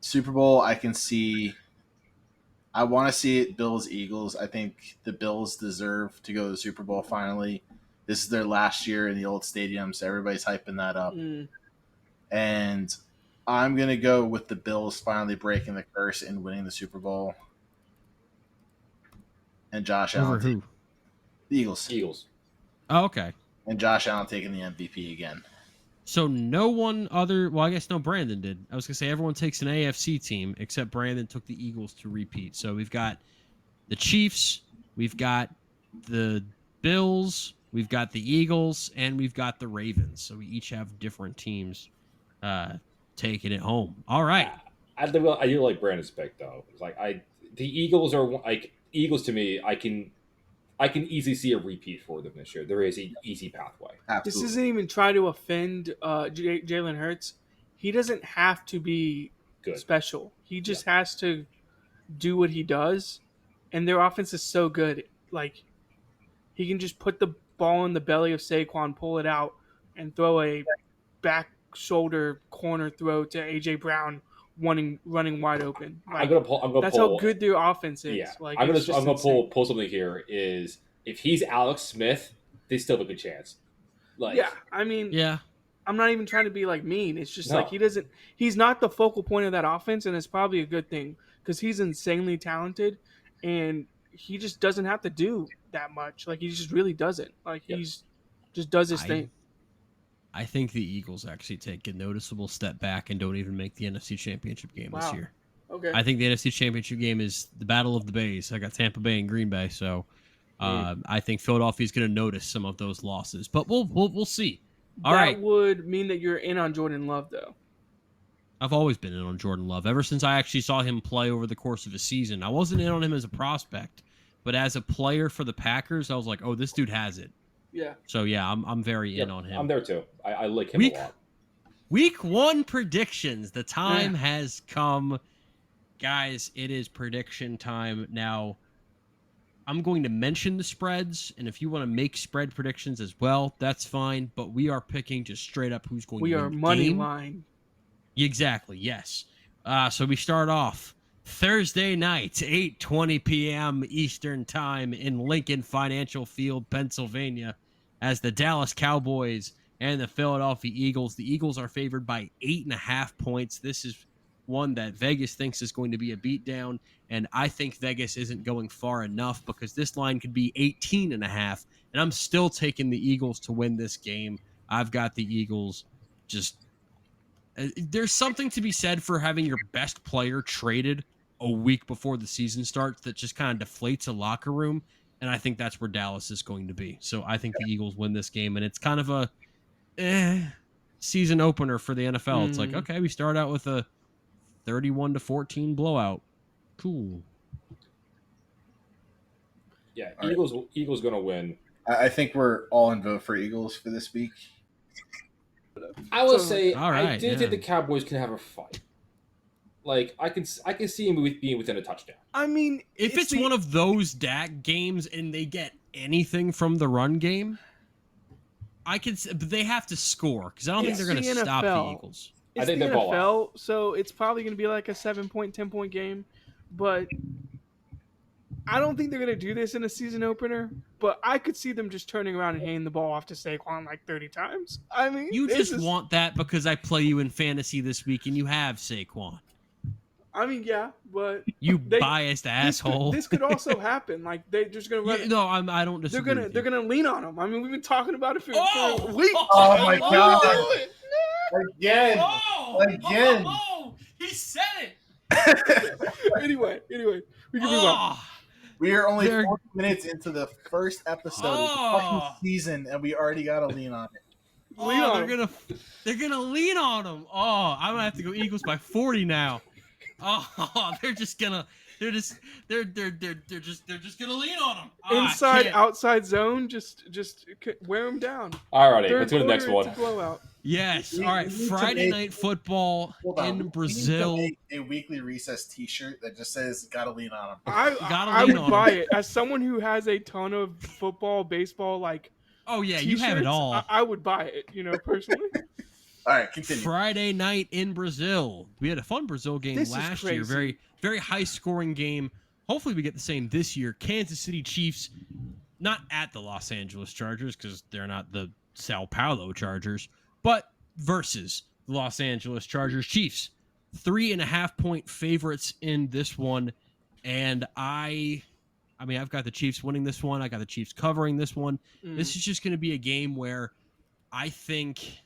Super Bowl, I can see. I want to see it Bills Eagles. I think the Bills deserve to go to the Super Bowl finally. This is their last year in the old stadium, so everybody's hyping that up. And I'm going to go with the Bills finally breaking the curse and winning the Super Bowl. And Josh Allen. Who? The Eagles. Oh, okay. And Josh Allen taking the MVP again. So no one other. Well, I guess no. Brandon did. I was gonna say everyone takes an AFC team except Brandon took the Eagles to repeat. So we've got the Chiefs, we've got the Bills, we've got the Eagles, and we've got the Ravens. So we each have different teams taking it home. All right. I do like Brandon's pick though. It's like the Eagles are like Eagles to me. I can easily see a repeat for them this year. There is an easy pathway. Absolutely. This isn't even try to offend Jalen Hurts. He doesn't have to be Good. special. He just has to do what he does, and their offense is so good. Like he can just put the ball in the belly of Saquon, pull it out, and throw a back shoulder corner throw to AJ Brown, running wide open. Like, I'm gonna that's pull, how good their offense is. Yeah, Like I'm gonna pull something here. Is if he's Alex Smith, they still have a good chance. Like, yeah, I mean, Yeah. I'm not even trying to be like mean. It's just No. like he's not the focal point of that offense, and it's probably a good thing because he's insanely talented, and he just doesn't have to do that much. Like he just really doesn't. Like he's just does his thing. I think the Eagles actually take a noticeable step back and don't even make the NFC Championship game this year. Okay. I think the NFC Championship game is the Battle of the Bays. I got Tampa Bay and Green Bay, so I think Philadelphia's going to notice some of those losses, but we'll see. All right. That would mean that you're in on Jordan Love, though. I've always been in on Jordan Love ever since I actually saw him play over the course of a season. I wasn't in on him as a prospect, but as a player for the Packers, I was like, oh, this dude has it. Yeah. So yeah, I'm very in on him. I'm there too. I like him a lot. Week 1 predictions. The time has come. Guys, it is prediction time. Now, I'm going to mention the spreads, and if you want to make spread predictions as well, that's fine. But we are picking just straight up who's going We to are win the money game. line. Exactly, yes. So we start off Thursday night, 8:20 p.m. Eastern Time in Lincoln Financial Field, Pennsylvania, as the Dallas Cowboys and the Philadelphia Eagles. The Eagles are favored by 8.5 points. This is one that Vegas thinks is going to be a beatdown, and I think Vegas isn't going far enough because this line could be 18.5, and I'm still taking the Eagles to win this game. I've got the Eagles just there's something to be said for having your best player traded a week before the season starts that just kind of deflates a locker room. And I think that's where Dallas is going to be. So I think the Eagles win this game. And it's kind of a season opener for the NFL. It's like, okay, we start out with a 31-14 blowout. Cool. Yeah, All Eagles going to win. I think we're all in vote for Eagles for this week. I will So- say All right, I do yeah. think the Cowboys can have a fight. Like I can see him being within a touchdown. I mean, If it's one of those Dak games and they get anything from the run game, but they have to score because I don't think It's they're going to the stop the NFL. Eagles. I It's think the they're ball NFL, so it's probably going to be like a 7-point, 10-point game. But I don't think they're going to do this in a season opener. But I could see them just turning around and handing the ball off to Saquon like 30 times. I mean, You this just is- want that because I play you in fantasy this week and you have Saquon. I mean, yeah, but You They- biased asshole. This could also happen. Like they're just going to run. Yeah, no, I don't They're disagree. gonna with you. they're gonna lean on him. I mean, we've been talking about it for Oh! weeks. Oh my Why God. would you do it? Again. Oh! Again. Oh! He said it! Anyway, we can move on. Oh! We are only They're- 40 minutes into the first episode of the Oh. fucking season, and we already got to lean on it. Lean Oh, on they're gonna lean on him. Oh, I'm gonna have to go Eagles by 40 now. Oh, they're just gonna just gonna lean on him. Inside, outside zone, just wear them down. Alrighty, Third let's go to the next quarter, one. it's a blowout. Yes. We- All right. we need to Friday make- night football Hold on. We in need to Brazil. make a weekly recess T-shirt that just says "Gotta lean on him." Gotta I lean would on buy 'em. it as someone who has a ton of football, baseball, like Oh yeah, you have it t-shirts, all. I would buy it. Personally. All right, continue. Friday night in Brazil. We had a fun Brazil game This is last year. crazy. Very, very high scoring game. Hopefully we get the same this year. Kansas City Chiefs, not at the Los Angeles Chargers because they're not the Sao Paulo Chargers, but versus the Los Angeles Chargers. Chiefs, 3.5 point favorites in this one. And I've got the Chiefs winning this one. I got the Chiefs covering this one. This is just going to be a game where I think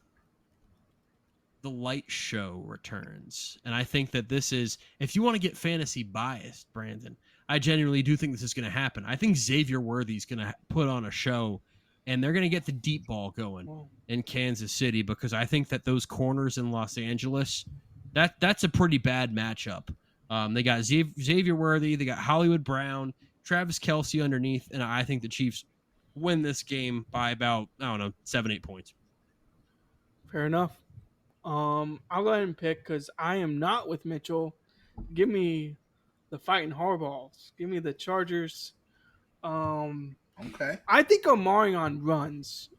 the light show returns. And I think that this is, if you want to get fantasy biased, Brandon, I genuinely do think this is going to happen. I think Xavier Worthy's going to put on a show, and they're going to get the deep ball going in Kansas City because I think that those corners in Los Angeles, that's a pretty bad matchup. They got Xavier Worthy, they got Hollywood Brown, Travis Kelce underneath, and I think the Chiefs win this game by about, 7-8 points. Fair enough. I'll go ahead and pick because I am not with Mitchell. Give me the fighting hardballs. Give me the Chargers. Okay. I think Omarion runs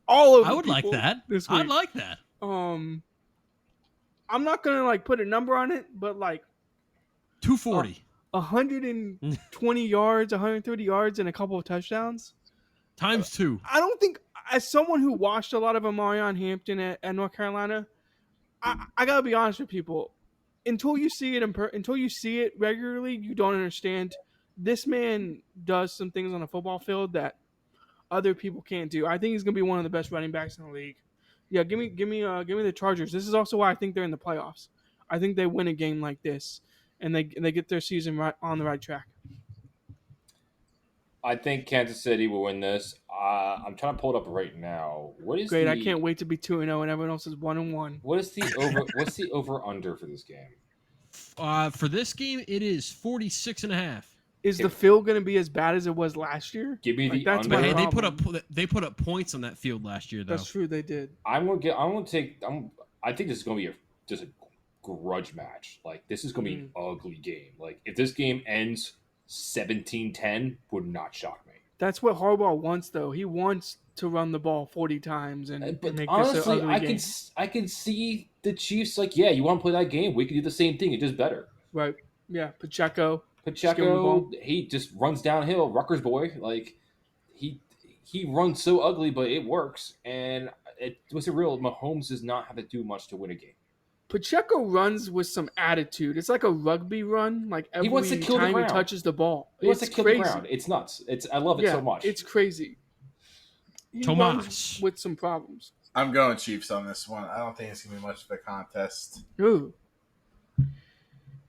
all over. I would like people that. this week. I'd like that. I'm not gonna put a number on it, but 240 120 yards, 130 yards, and a couple of touchdowns. times 2. I don't think, as someone who watched a lot of Omarion Hampton at North Carolina, I gotta be honest with people. Until you see it until you see it regularly, you don't understand. This man does some things on a football field that other people can't do. I think he's gonna be one of the best running backs in the league. Yeah, give me the Chargers. This is also why I think they're in the playoffs. I think they win a game like this, and they get their season right on the right track. I think Kansas City will win this. I'm trying to pull it up right now. What is Great, the, I can't wait to be 2-0 and everyone else is 1-1. What is the over? What's the over under for this game? For this game, it is 46.5. Is the field going to be as bad as it was last year? Give me the that's under. But my hey, problem. they put up points on that field last year, though. That's true, they did. I think this is going to be just a grudge match. Like this is going to be an ugly game. Like if this game ends 17-10 would not shock me. That's what Harbaugh wants, though. He wants to run the ball 40 times and But make honestly, this an ugly game. I can see the Chiefs like, yeah, you want to play that game? We can do the same thing. It's just better. Right. Yeah. Pacheco. Just give him the Pacheco, ball. he just runs downhill. Rutgers boy, like he runs so ugly, but it works. And it was a real. Mahomes does not have to do much to win a game. Pacheco runs with some attitude. It's like a rugby run. Like every wants to kill the time he ground. touches the ball, He wants it's to kill crazy. the ground. It's nuts. I love it so much. It's crazy. He Tomas. runs with some problems. I'm going Chiefs on this one. I don't think it's gonna be much of a contest. Ooh.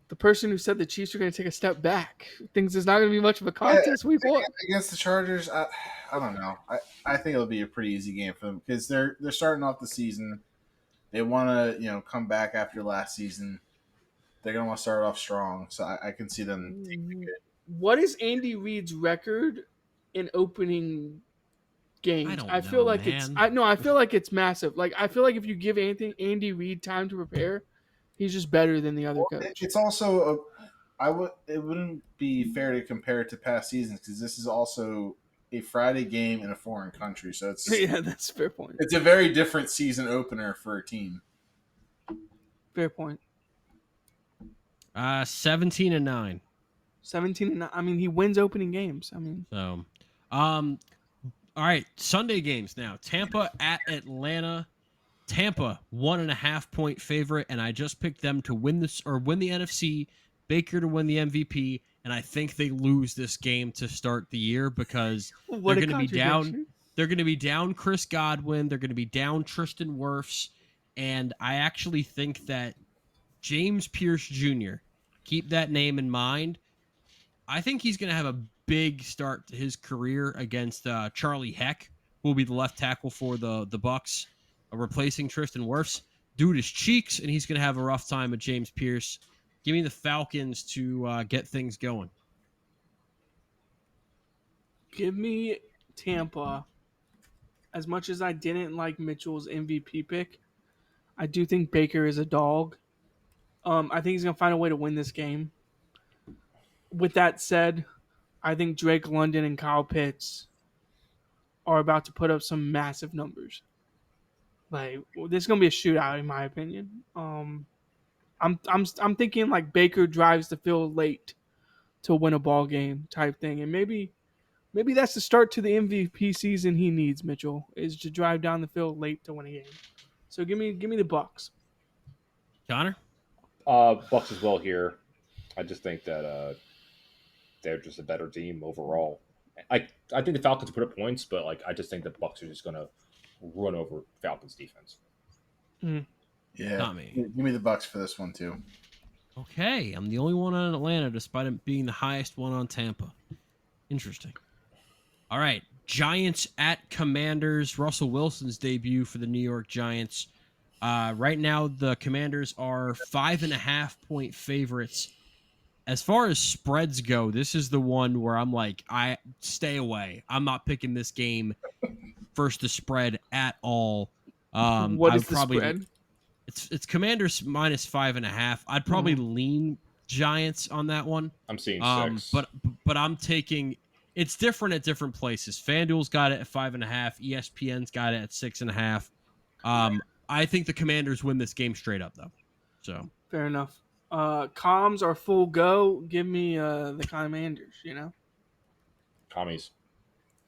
The person who said the Chiefs are going to take a step back thinks it's not going to be much of a contest. Week one against the Chargers. I don't know. I think it'll be a pretty easy game for them because they're starting off the season. They want to come back after last season. They're gonna want to start off strong, so I can see them taking it. What is Andy Reid's record in opening games? I feel like man. I feel like it's massive. Like I feel like if you give Andy Reid time to prepare, he's just better than the other coach. It's also it wouldn't be fair to compare it to past seasons because this is also a Friday game in a foreign country, so it's Yeah, that's a fair point. It's a very different season opener for a team. Fair point. 17-9. 17-9. I mean, he wins opening games. I mean, So, all right, Sunday games now. Tampa at Atlanta. Tampa 1.5 point favorite, and I just picked them to win this or win the NFC. Baker to win the MVP, and I think they lose this game to start the year because they're going to be down. They're going to be down Chris Godwin. They're going to be down Tristan Wirfs, and I actually think that James Pierce Jr. keep that name in mind. I think he's going to have a big start to his career against Charlie Heck, who will be the left tackle for the Bucs, replacing Tristan Wirfs. Dude is cheeks, and he's going to have a rough time with James Pierce. Give me the Falcons to get things going. Give me Tampa. As much as I didn't like Mitchell's MVP pick, I do think Baker is a dog. I think he's going to find a way to win this game. With that said, I think Drake London and Kyle Pitts are about to put up some massive numbers. Like, this is going to be a shootout, in my opinion. I'm thinking like Baker drives the field late to win a ball game type thing, and maybe that's the start to the MVP season he needs. Mitchell is to drive down the field late to win a game. So give me the Bucs. Connor? Bucs as well here. I just think that they're just a better team overall. I think the Falcons put up points, but like I just think the Bucs are just gonna run over Falcons defense. Yeah, Not me. Give me the Bucs for this one too. Okay, I'm the only one on Atlanta, despite it being the highest one on Tampa. Interesting. All right, Giants at Commanders. Russell Wilson's debut for the New York Giants. Right now, the Commanders are 5.5 point favorites. As far as spreads go, this is the one where I'm like, I stay away. I'm not picking this game first to spread at all. What is the spread? It's Commanders minus 5.5. I'd probably lean Giants on that one. I'm seeing 6. But I'm taking. It's different at different places. FanDuel's got it at 5.5. ESPN's got it at 6.5. I think the Commanders win this game straight up though. So fair enough. Comms are full go. Give me the Commanders. Commies.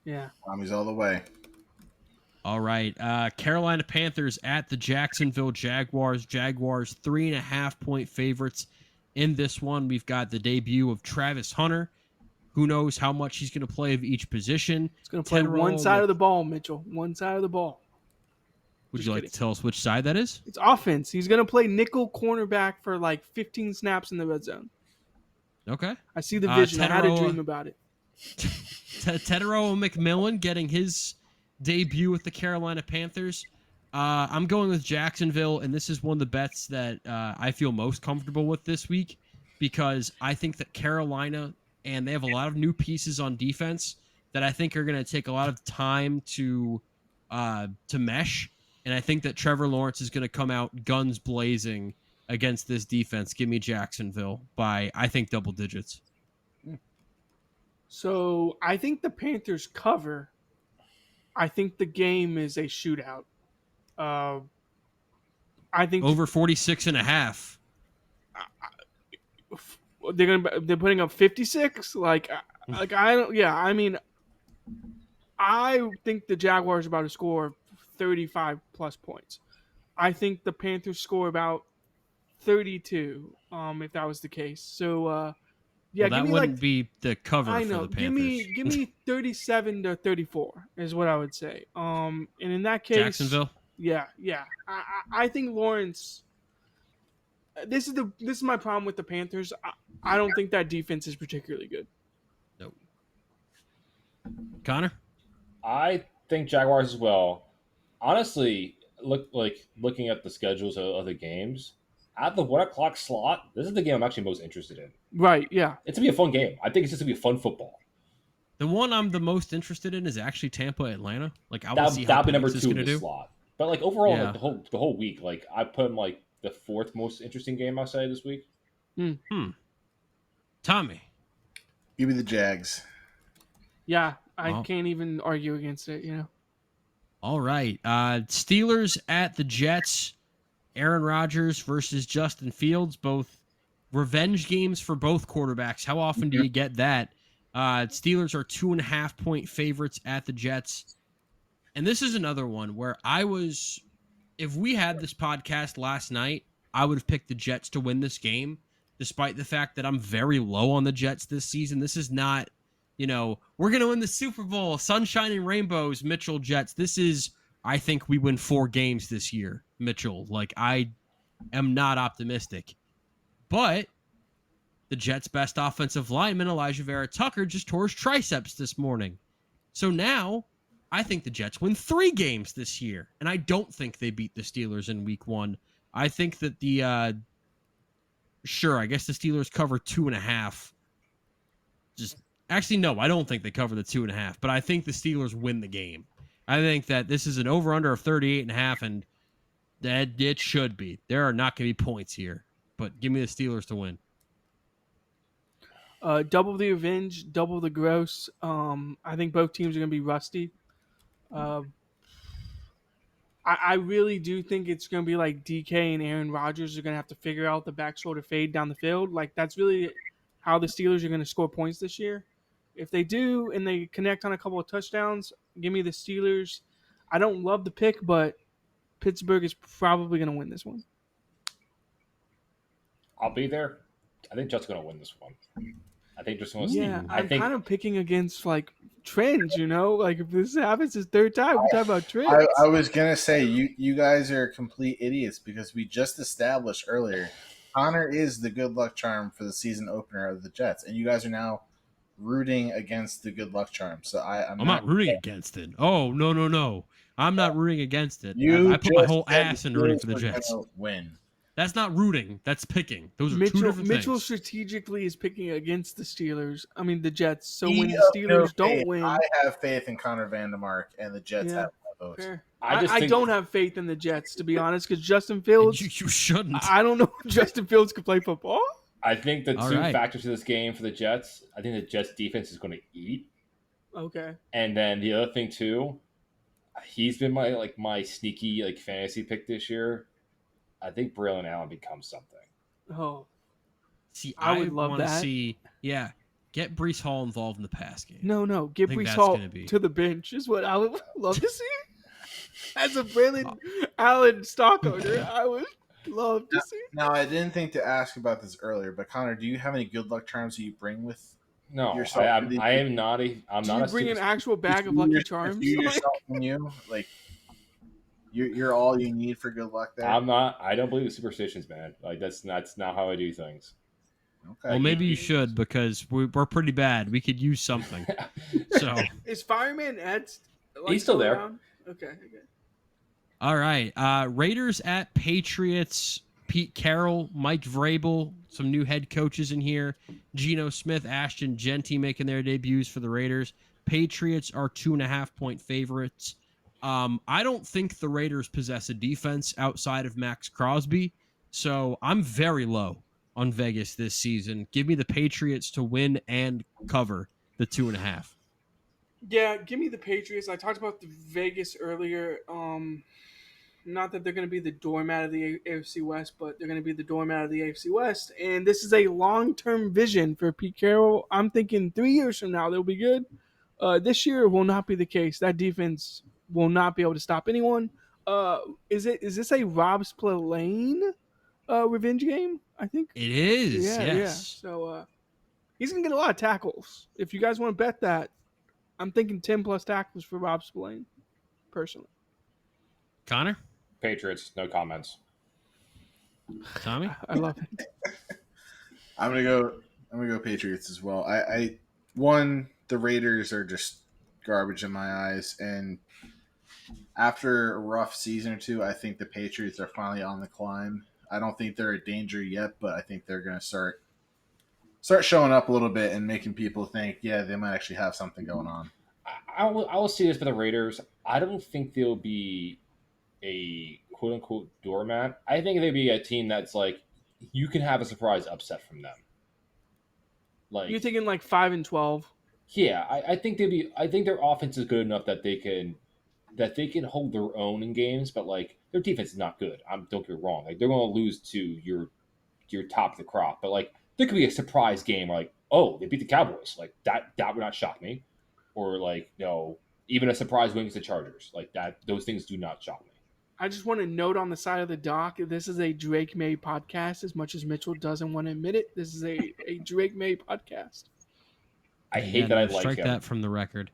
Yeah. Commies all the way. all right, Carolina Panthers at the Jacksonville Jaguars. Jaguars 3.5 point favorites in this one. We've got the debut of Travis Hunter. Who knows how much he's going to play of each position. He's going to play one side of the ball, Mitchell. One side of the ball. Would you like to tell us which side that is? It's offense. He's going to play nickel cornerback for like 15 snaps in the red zone. Okay. I see the vision. I had a dream about it. Tetero McMillan getting his debut with the Carolina Panthers. I'm going with Jacksonville, and this is one of the bets that I feel most comfortable with this week because I think that Carolina, and they have a lot of new pieces on defense that I think are going to take a lot of time to mesh. And I think that Trevor Lawrence is going to come out guns blazing against this defense. Give me Jacksonville by, I think, double digits. So I think the Panthers cover. I think the game is a shootout. Uh, I think Over 46.5. they're putting up 56. Like I don't. Yeah, I mean, I think the Jaguars are about to score 35 plus points. I think the Panthers score about 32. If that was the case. So yeah, Well, give that me wouldn't like be the cover I for know. the Give Panthers. me 37 to 34 is what I would say. And in that case, Jacksonville. yeah. I think Lawrence. This is my problem with the Panthers. I don't think that defense is particularly good. No. Connor. I think Jaguars as well. Honestly, looking at the schedules of the games at the 1 o'clock slot. This is the game I'm actually most interested in. Right? Yeah. It's gonna be a fun game. I think it's just gonna be fun football. The one I'm the most interested in is actually Tampa Atlanta. Like I want to see how That'll be number Penix is 2 in going to the do. slot. But like overall, Yeah. like the whole week, like I put him like the 4th most interesting game I'll say this week. Tommy. Give me the Jags. Yeah. I Well. can't even argue against it. You know. All right. Steelers at the Jets. Aaron Rodgers versus Justin Fields. Both revenge games for both quarterbacks. How often do you get that? Steelers are 2.5-point favorites at the Jets. And this is another one where if we had this podcast last night, I would have picked the Jets to win this game, despite the fact that I'm very low on the Jets this season. This is not, we're going to win the Super Bowl, sunshine and rainbows, Mitchell Jets. This is, I think we win 4 games this year, Mitchell. Like, I am not optimistic. But the Jets' best offensive lineman, Elijah Vera Tucker, just tore his triceps this morning. So now I think the Jets win 3 games this year. And I don't think they beat the Steelers in week 1. I think that I guess the Steelers cover 2.5. Actually, no, I don't think they cover the 2.5, but I think the Steelers win the game. I think that this is an over-under of 38.5, and that it should be. There are not going to be points here, but give me the Steelers to win. Double the revenge, double the gross. I think both teams are going to be rusty. I really do think it's going to be like DK and Aaron Rodgers are going to have to figure out the back shoulder fade down the field. Like, that's really how the Steelers are going to score points this year. If they do and they connect on a couple of touchdowns, give me the Steelers. I don't love the pick, but Pittsburgh is probably going to win this one. I'll be there. I think Jets are going to win this one. I think just going to Yeah, I think kind of picking against like trends, Like if this happens his 3rd time, we're talking about trends. I was gonna say you guys are complete idiots because we just established earlier Connor is the good luck charm for the season opener of the Jets, and you guys are now rooting against the good luck charm. So I'm not rooting against it. Oh, no. I'm not rooting against it. I put my whole ass into rooting for the Jets. Win. That's not rooting. That's picking. Those are 2 different Mitchell things. strategically is picking against the Steelers. I mean, the Jets. So Be when the of Steelers no don't faith. win, I have faith in Connor VanDemark, and the Jets Yeah. have my votes. fair. I I don't have faith in the Jets, to be honest, because Justin Fields. You shouldn't. I don't know if Justin Fields could play football. I think the All 2 right. factors to this game for the Jets. I think the Jets defense is going to eat, Okay. and then the other thing too, he's been my sneaky fantasy pick this year. I think Braylon Allen becomes something. Oh, See, I would love wanna that. see, get Breece Hall involved in the pass game. no. Get I think Brees that's Hall gonna be- to the bench is what I would love to see. As a Braylon Allen stock owner, I would love to see. Now, I didn't think to ask about this earlier, but Connor, do you have any good luck charms that you bring with No, yourself? I am not a. I'm Do not you a bring an super- actual bag of Lucky Charms? You yourself from you, like you're all you need for good luck there. I'm not. I don't believe in superstitions, man. Like that's not how I do things. Okay. Well, maybe you should because we're pretty bad. We could use something. So, Is Fireman Ed? He's still there. around? Okay. all right. Raiders at Patriots. Pete Carroll, Mike Vrabel, some new head coaches in here. Geno Smith, Ashton Genty making their debuts for the Raiders. Patriots are 2.5-point favorites. I don't think the Raiders possess a defense outside of Max Crosby, so I'm very low on Vegas this season. Give me the Patriots to win and cover the 2.5. Yeah, give me the Patriots. I talked about the Vegas earlier. Not that they're going to be the doormat of the AFC West, but they're going to be the doormat of the AFC West. And this is a long-term vision for Pete Carroll. I'm thinking 3 years from now they'll be good. This year will not be the case. That defense will not be able to stop anyone. Is this a Rob Spillane revenge game? I think It is, Yeah. yes. So he's gonna get a lot of tackles. If you guys want to bet that, I'm thinking 10 plus tackles for Rob Spillane, personally. Connor? Patriots, no comments. Tommy? I love it. I'm gonna go Patriots as well. The Raiders are just garbage in my eyes, and after a rough season or two, I think the Patriots are finally on the climb. I don't think they're a danger yet, but I think they're gonna start showing up a little bit and making people think, yeah, they might actually have something going on. I will see this for the Raiders. I don't think they'll be a quote unquote doormat. I think they'd be a team that's like you can have a surprise upset from them. Like You're thinking like 5-12. yeah, I think they'd be. I think their offense is good enough that they can hold their own in games, but like their defense is not good. Don't get me wrong. Like they're going to lose to your top of the crop, but like there could be a surprise game. Like they beat the Cowboys. Like that would not shock me, or like even a surprise win against the Chargers. Like that, those things do not shock me. I just want to note on the side of the dock, this is a Drake May podcast. As much as Mitchell doesn't want to admit it, this is a Drake May podcast. I hate that I like strike him. that from the record.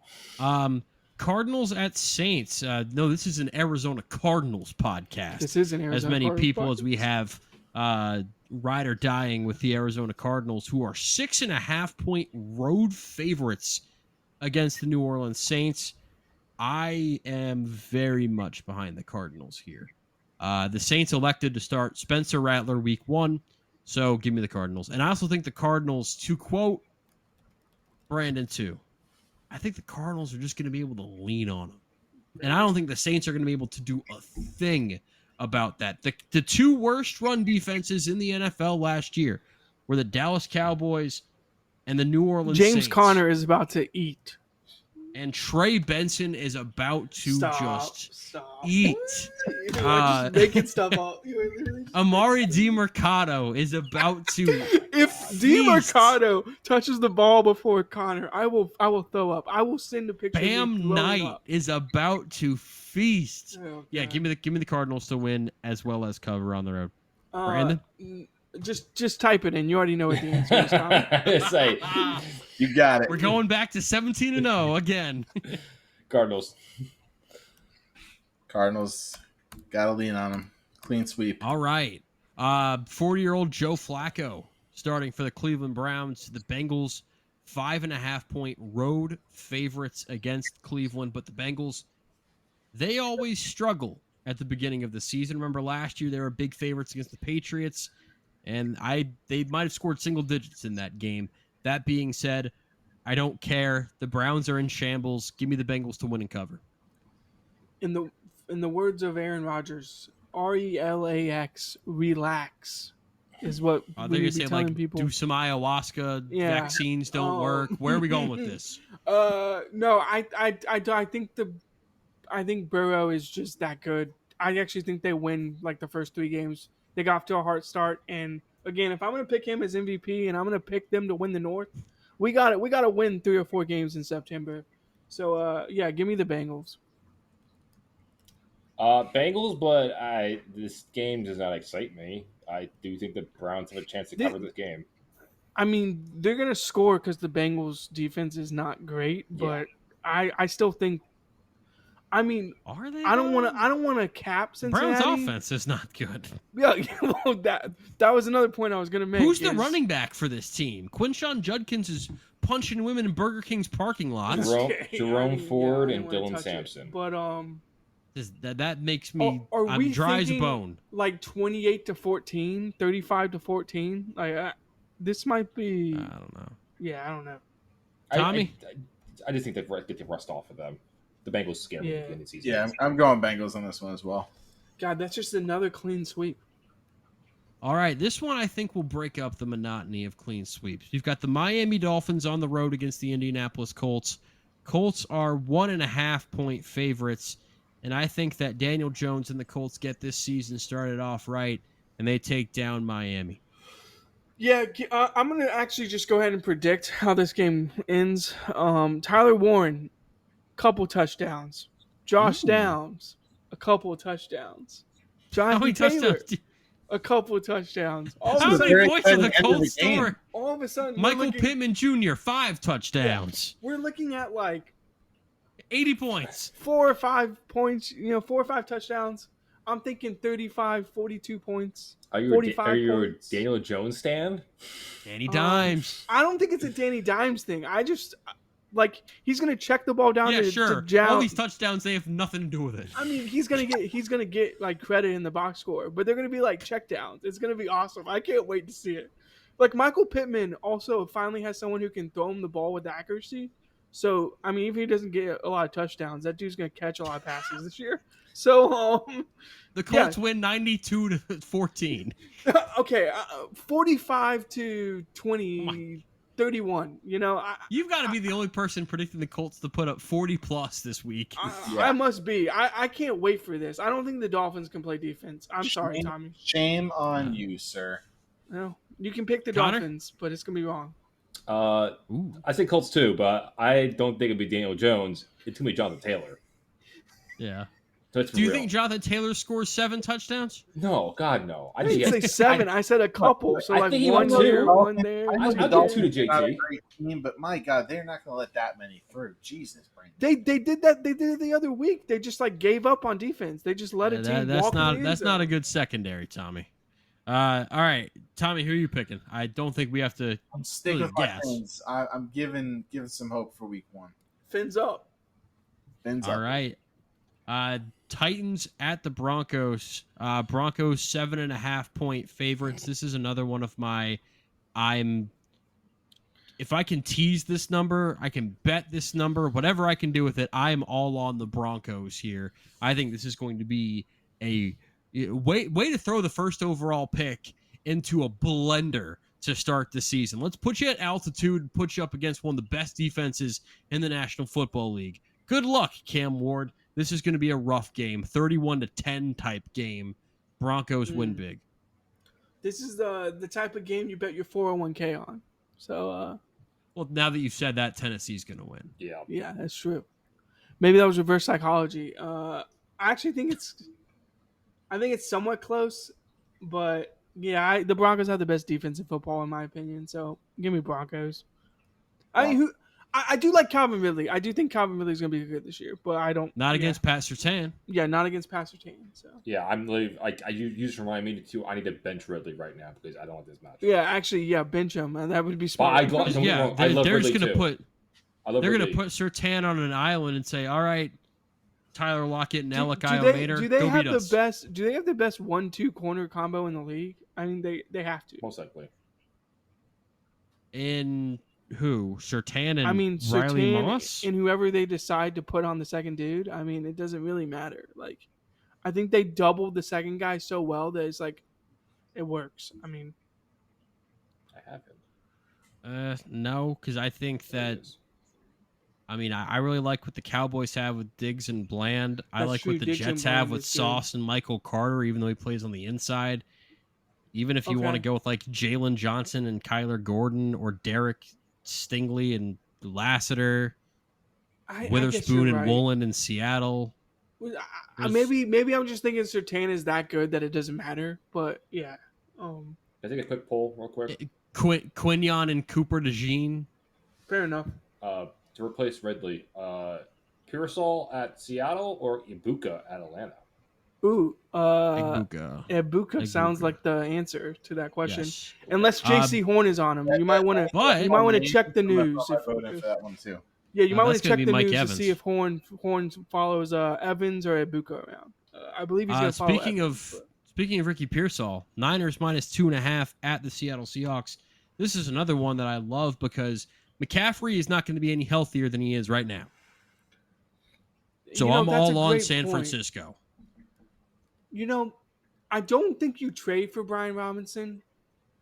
Cardinals at Saints. No, this is an Arizona Cardinals podcast. This is an Arizona as many Cardinals people podcast. as we have ride or dying with the Arizona Cardinals, who are 6.5-point road favorites against the New Orleans Saints. I am very much behind the Cardinals here. The Saints elected to start Spencer Rattler week 1, so give me the Cardinals. And I also think the Cardinals, to quote Brandon Tew, I think the Cardinals are just going to be able to lean on them. And I don't think the Saints are going to be able to do a thing about that. The two worst run defenses in the NFL last year were the Dallas Cowboys and the New Orleans James Saints. Conner is about to eat. And Trey Benson is about to Stop. eat. You are just making stuff up. You are literally just Amari DiMercado is about to If feast. DiMercado touches the ball before Connor, I will throw up. I will send a picture. Bam of me throwing Knight up. is about to feast. Oh, Yeah, God. give me the Cardinals to win as well as cover on the road. Brandon? Just type it in. You already know what the answer is, Connor. It's like, You got it. We're going back to 17-0 again. Cardinals. Cardinals. Gotta lean on them. Clean sweep. All right. 40-year-old Joe Flacco starting for the Cleveland Browns. The Bengals, 5.5-point road favorites against Cleveland. But the Bengals, they always struggle at the beginning of the season. Remember last year they were big favorites against the Patriots, and they might have scored single digits in that game. That being said, I don't care. The Browns are in shambles. Give me the Bengals to win and cover. In the words of Aaron Rodgers, RELAX, relax, is what They're we going need to to be say, telling like, people. do some ayahuasca, vaccines don't work. Where are we going with this? No, I think Burrow is just that good. I actually think they win like the first 3 games. They got off to a hard start, and again, if I'm going to pick him as MVP and I'm going to pick them to win the North, we got to win 3 or 4 games in September. So yeah, give me the Bengals. Bengals, but this game does not excite me. I do think the Browns have a chance to cover this game. I mean, they're going to score because the Bengals defense is not great, but I still think. I mean, Are they? I don't want to cap Cincinnati. Browns offense is not good. Yeah, well, that was another point I was going to make. Who's the running back for this team? Quinshawn Judkins is punching women in Burger King's parking lots. Jerome Ford I and didn't wanna Dylan touch it. Sampson. But That makes me. are I'm we dry as a thinking bone. like 28-14, 35-14? Like this might be. I don't know. Yeah, I don't know. Tommy? I just think they get the rust off of them. The Bengals scare me at the end of the season. Yeah, I'm going Bengals on this one as well. God, that's just another clean sweep. All right, this one I think will break up the monotony of clean sweeps. You've got the Miami Dolphins on the road against the Indianapolis Colts. Colts are 1.5-point favorites, and I think that Daniel Jones and the Colts get this season started off right, and they take down Miami. Yeah, I'm going to actually just go ahead and predict how this game ends. Tyler Warren, couple touchdowns. Josh Downs, a couple of touchdowns. How many Jonathan Taylor, touchdowns? a couple of touchdowns. How many points did the Colts game. score? All of a sudden, Michael Pittman Jr., 5 touchdowns. We're looking at like 80 points. 4 or 5 points, 4 or 5 touchdowns. I'm thinking 35, 42 points. Are you 45 a points. Daniel Jones stand? Danny Dimes. I don't think it's a Danny Dimes thing. I just like he's gonna check the ball down Yeah, to sure. Jones. All these touchdowns, they have nothing to do with it. I mean, he's gonna get like credit in the box score, but they're gonna be like check downs. It's gonna be awesome. I can't wait to see it. Like Michael Pittman also finally has someone who can throw him the ball with accuracy. So I mean, if he doesn't get a lot of touchdowns, that dude's gonna catch a lot of passes this year. So the Colts win 92-14. Okay, 45-20. 31. You've got to be the only person predicting the Colts to put up 40+ this week. I must be. I can't wait for this. I don't think the Dolphins can play defense. I'm sorry, Tommy. Shame on you, sir. No, you can pick the Connor? Dolphins, but it's gonna be wrong. I say Colts too, but I don't think it'd be Daniel Jones. It's gonna be Jonathan Taylor. Yeah. That's Do you real. think Jonathan Taylor scores 7 touchdowns? No, God, no. I didn't say 7. I said a couple. So I like think he one went here, two. one there. I'll two give there. 2 to Not a JT. great team, but my God, they're not going to let that many through. Jesus, Brandon. They did that. They did it the other week. They just like gave up on defense. They just let a team That's walk not in the end that's not a zone. good secondary, Tommy. All right, Tommy, who are you picking? I don't think we have to. I'm sticking Really with my gas. Fins. I'm giving some hope for week 1. Fins up. Fins All up. right. Titans at the Broncos. Broncos 7.5-point favorites. This is another one of my. If I can tease this number, I can bet this number. Whatever I can do with it, I'm all on the Broncos here. I think this is going to be a way to throw the first overall pick into a blender to start the season. Let's put you at altitude, put you up against one of the best defenses in the National Football League. Good luck, Cam Ward. This is going to be a rough game, 31-10 type game. Broncos win big. This is the type of game you bet your 401k on. So Well, now that you've said that, Tennessee's going to win. Yeah. yeah, that's true. Maybe that was reverse psychology. I actually think it's somewhat close, but yeah, the Broncos have the best defense in football in my opinion. So give me Broncos. I do like Calvin Ridley. I do think Calvin Ridley is going to be good this year, but I don't. Not against Pat Surtain. Yeah, not against Pat Surtain. So Yeah, I'm literally. I use to remind me to. I need to bench Ridley right now because I don't want this match. yeah, actually, yeah, bench him, and that would be But smart. I love. Yeah, I love they're just Ridley going to too. put. I love They're going Ridley. to put Surtain on an island and say, "All right, Tyler Lockett and Alec do Mater, they go have beat the us." best? Do they have the best 1-2 corner combo in the league? I mean, they have to. Most likely. In who? Surtain and I mean, Riley Surtain Moss? and whoever they decide to put on the second dude. I mean, it doesn't really matter. Like, I think they doubled the second guy so well that it's like, it works. I mean, I have him. No, because I think There it that. is. I mean, I really like what the Cowboys have with Diggs and Bland. I That's like true. what the Diggs and Jets have Bland with is good. Sauce and Michael Carter, even though he plays on the inside. Even if you Okay. want to go with like Jalen Johnson and Kyler Gordon or Derek Stingley and Lassiter, I guess Witherspoon you're and right. Woolen in Seattle. Maybe I'm just thinking Surtain is that good that it doesn't matter. But yeah, Can I take a quick poll real quick? Quinion and Cooper DeJean. fair enough. To replace Ridley, Pearsall at Seattle or Ibuka at Atlanta? Ooh, Ibuka. Ibuka sounds Ibuka. like the answer to that question. Yes. Unless J.C. Horn is on him, you might want to. But You might want to check the I'm gonna news. put my If, vote in if- for that one too. yeah, you might want that's to gonna check be the Mike news Evans. to see if Horn follows Evans or Ibuka around. I believe he's going to follow. Speaking Evans, of Ricky Pearsall, Niners -2.5 at the Seattle Seahawks. This is another one that I love because McCaffrey is not going to be any healthier than he is right now. but- So You know, I'm that's a all on great San point. Francisco. You know, I don't think you trade for Brian Robinson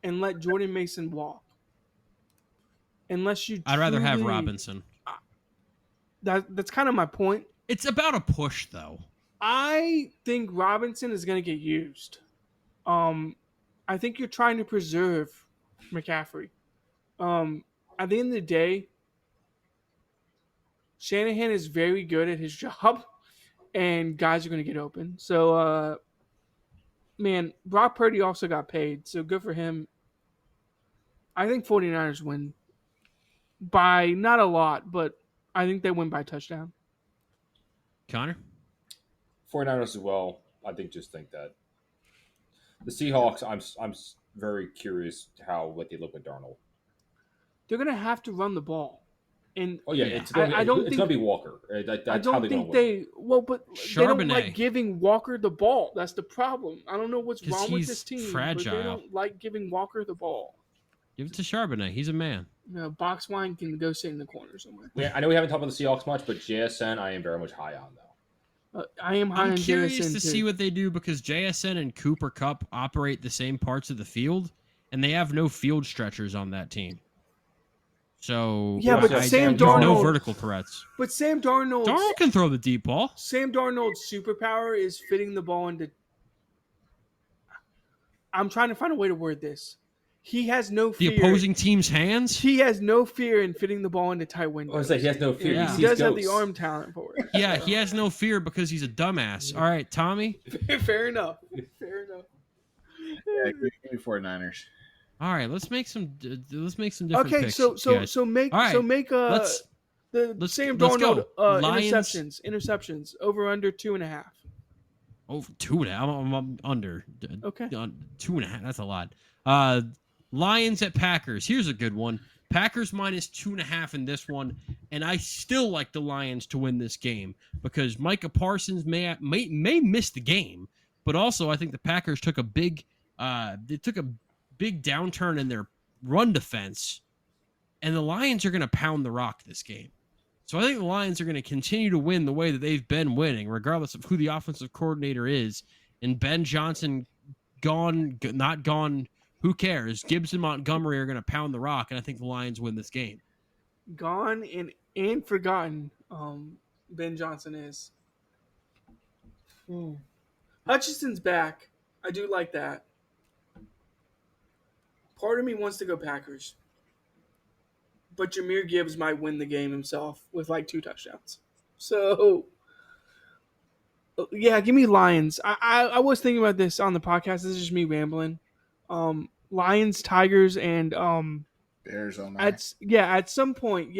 and let Jordan Mason walk. Unless you I'd rather have truly- Robinson. That's kind of my point. It's about a push, though. I think Robinson is going to get used. I think you're trying to preserve McCaffrey. At the end of the day, Shanahan is very good at his job, and guys are going to get open. So, man, Brock Purdy also got paid, so good for him. I think 49ers win by not a lot, but I think they win by touchdown. Connor? 49ers as well. I just think that the Seahawks. I'm very curious what they look with Darnold. They're going to have to run the ball. And Oh yeah, it's gonna be Walker. That's I how don't they're think gonna win. but they don't Charbonnet. like giving Walker the ball. That's the problem. I don't know what's 'Cause wrong with he's this team, but fragile. they don't like giving Walker the ball. Give it to Charbonnet. He's a man. Box wine can go sit in the corner somewhere. Yeah, I know we haven't talked about the Seahawks much, but JSN I am very much high on though. I am high I'm on curious JSN to too. see what they do because JSN and Cooper Kupp operate the same parts of the field, and they have no field stretchers on that team. So Yeah, but Sam there's no Darnold- vertical threats. But Sam Darnold's Darnold can throw the deep ball. Sam Darnold's superpower is fitting the ball into. I'm trying to find a way to word this. He has no The fear. opposing team's hands. He has no fear in fitting the ball into tight windows. I was like, he has no fear. Yeah. He He does sees have the ghosts. arm talent for it. Yeah, he has no fear because he's a dumbass. All right, Tommy. Fair enough. Fair enough. Yeah, give me 49ers. All right, let's make some different Okay, picks. so make All right, make let's Sam let's Darnold go. Lions- interceptions over under 2.5. over 2.5. I'm under. Okay. 2.5. That's a lot. Lions at Packers. Here's a good one. Packers minus 2.5 in this one, and I still like the Lions to win this game because Micah Parsons may miss the game, but also I think the Packers took a big downturn in their run defense, and the Lions are going to pound the rock this game. So I think the Lions are going to continue to win the way that they've been winning, regardless of who the offensive coordinator is. And Ben Johnson gone, not gone, who cares? Gibbs and Montgomery are going to pound the rock, and I think the Lions win this game. Gone and forgotten. Ben Johnson is. Hutchinson's back. I do like that. Part of me wants to go Packers. But Jahmyr Gibbs might win the game himself with like 2 touchdowns. So, yeah, give me Lions. I was thinking about this on the podcast. This is just me rambling. Lions, Tigers, and Bears on at some point,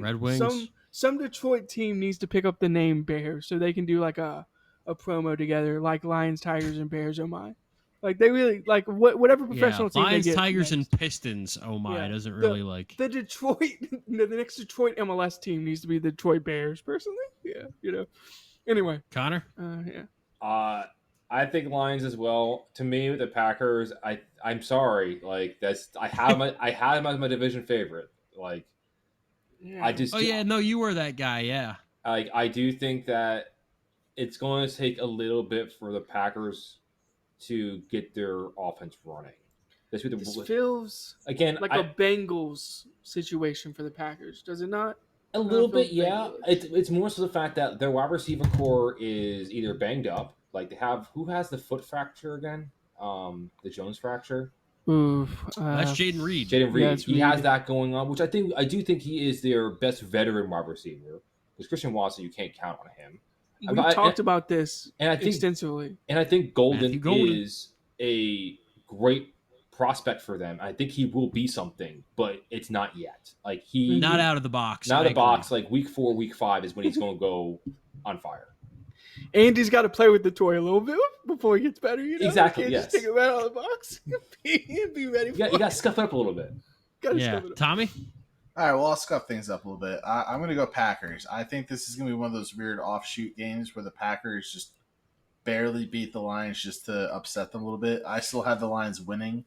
Red Wings. some Detroit team needs to pick up the name Bears so they can do like a promo together, like Lions, Tigers, and Bears. Oh my! Like they really like whatever professional team Lions, they get Tigers, next. and Pistons. Oh my, Yeah. doesn't really like. The Detroit, the next Detroit MLS team needs to be the Detroit Bears. Personally, yeah, Anyway, Connor. yeah. I think Lions as well. To me, the Packers. I'm sorry. Like I have him as my division favorite. Like Yeah. I just. Oh yeah, no, you were that guy. Yeah. I do think that it's going to take a little bit for the Packers to get their offense running. This feels Again, like a Bengals situation for the Packers, does it not? a little feels bit, yeah. Bengals. It's more so the fact that their wide receiver core is either banged up, like they have who has the foot fracture again, the Jones fracture. Oof. That's Jaden Reed. Jaden Reed, Yeah, it's he has Reed. that going on, which I do think he is their best veteran wide receiver. Because Christian Watson, you can't count on him. We've I- talked about this and I think- extensively. And I think Golden Matthew Golden. is a great prospect for them. I think he will be something, but it's not yet. Like Not out of the box. Not I out of the agree. box. Like week 4, week 5 is when he's going to go on fire. Andy's got to play with the toy a little bit before he gets better. You know? Exactly, You can't yes. just take him out of the box. be ready for You got it. to scuff it up a little bit. Gotta Yeah, stuff it up. Tommy. All right, well, I'll scuff things up a little bit. I'm going to go Packers. I think this is going to be one of those weird offshoot games where the Packers just barely beat the Lions just to upset them a little bit. I still have the Lions winning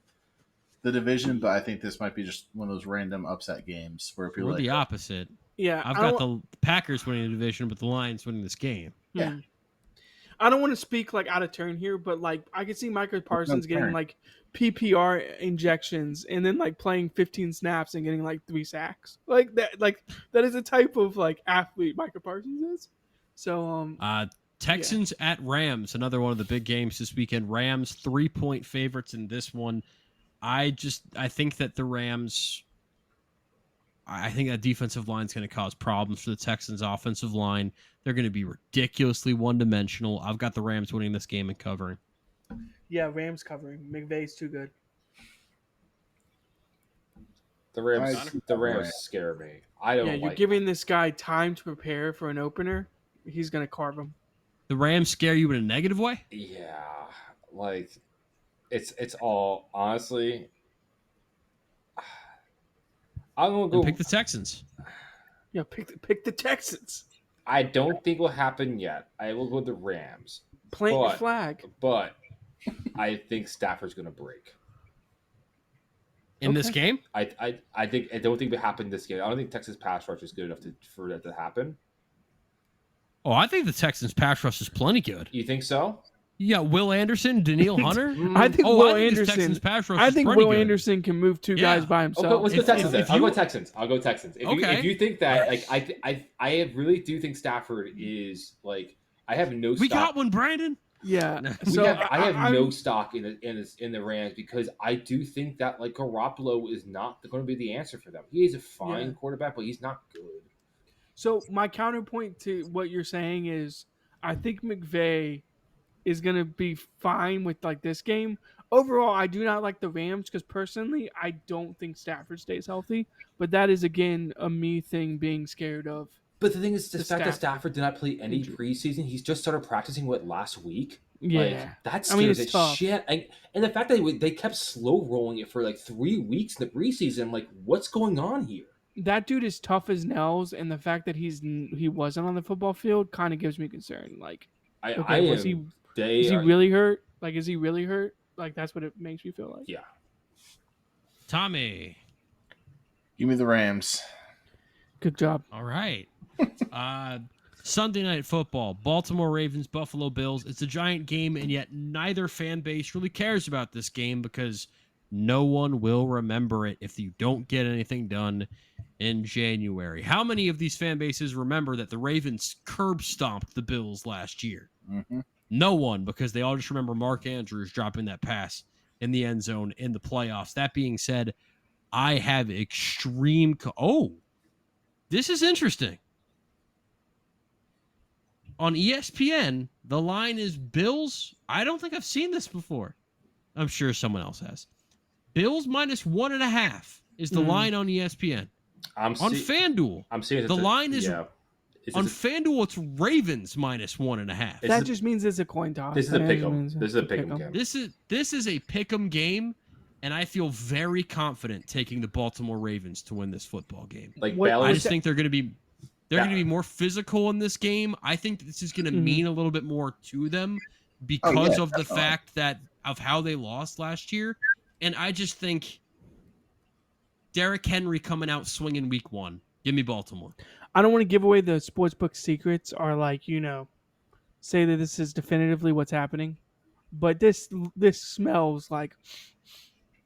the division, but I think this might be just one of those random upset games where people We're are the like, opposite. Yeah, I've got the Packers winning the division, but the Lions winning this game. Yeah. I don't want to speak like out of turn here, but like I could see Micah Parsons getting turn? like PPR injections and then like playing 15 snaps and getting like 3 sacks. Like that is a type of like athlete Micah Parsons is. So Texans at Rams, another one of the big games this weekend. Rams 3-point favorites in this one. I think that the Rams, I think that defensive line is going to cause problems for the Texans' offensive line. They're going to be ridiculously one-dimensional. I've got the Rams winning this game and covering. yeah, Rams covering. McVay's too good. The Rams scare me. I don't. Yeah, you're like giving this guy time to prepare for an opener. He's gonna carve him. The Rams scare you in a negative way? Yeah, like it's all honestly. I'm gonna go Then pick the Texans. Yeah, pick the Texans. I don't think will happen yet. I will go with the Rams. Plant your flag. But I think Stafford's going to break. In this game? I don't think it will happen this game. I don't think Texas pass rush is good enough for that to happen. Oh, I think the Texans pass rush is plenty good. You think so? Yeah, Will Anderson, Daniil Hunter. I think Will Anderson. Texans pass rush I is think pretty Will good. Anderson can move 2 guys by himself. Okay, let's go Texans. if I'll you- go Texans. I'll go Texans. If you think that, like, I really do think Stafford is like. I have no. We stock. got one, Brandon. Yeah. We So have, I have no stock in the Rams because I do think that like Garoppolo is not going to be the answer for them. He is a fine quarterback, but he's not good. So my counterpoint to what you're saying is, I think McVay is going to be fine with like this game. Overall, I do not like the Rams because personally, I don't think Stafford stays healthy. But that is again a me thing, being scared of. But the thing is, the fact that Stafford Stafford did not play any preseason, he's just started practicing last week. Yeah, like, that scares the shit. And the fact that they kept slow rolling it for like 3 weeks in the preseason, like what's going on here? That dude is tough as nails, and the fact that he wasn't on the football field kind of gives me concern. Like, is he really hurt? Like, is he really hurt? Like, that's what it makes me feel like. Yeah. Tommy. Give me the Rams. Good job. All right. Sunday Night Football, Baltimore Ravens, Buffalo Bills. It's a giant game, and yet neither fan base really cares about this game because no one will remember it if you don't get anything done in January. How many of these fan bases remember that the Ravens curb stomped the Bills last year? Mm-hmm. No one, because they all just remember Mark Andrews dropping that pass in the end zone in the playoffs. That being said, I have extreme... this is interesting. On ESPN, the line is Bills. I don't think I've seen this before. I'm sure someone else has. Bills minus 1.5 is the line on ESPN. On FanDuel, I'm seeing the line is on FanDuel. It's Ravens minus 1.5. That just means it's a coin toss. This is a pick'em. This is a pick'em game. This is a pick'em game, and I feel very confident taking the Baltimore Ravens to win this football game. Like I just think they're going to be going to be more physical in this game. I think that this is going to mean a little bit more to them because of the fact that of how they lost last year, and I just think Derrick Henry coming out swinging week 1. Give me Baltimore. I don't want to give away the sportsbook secrets or say that this is definitively what's happening, but this smells like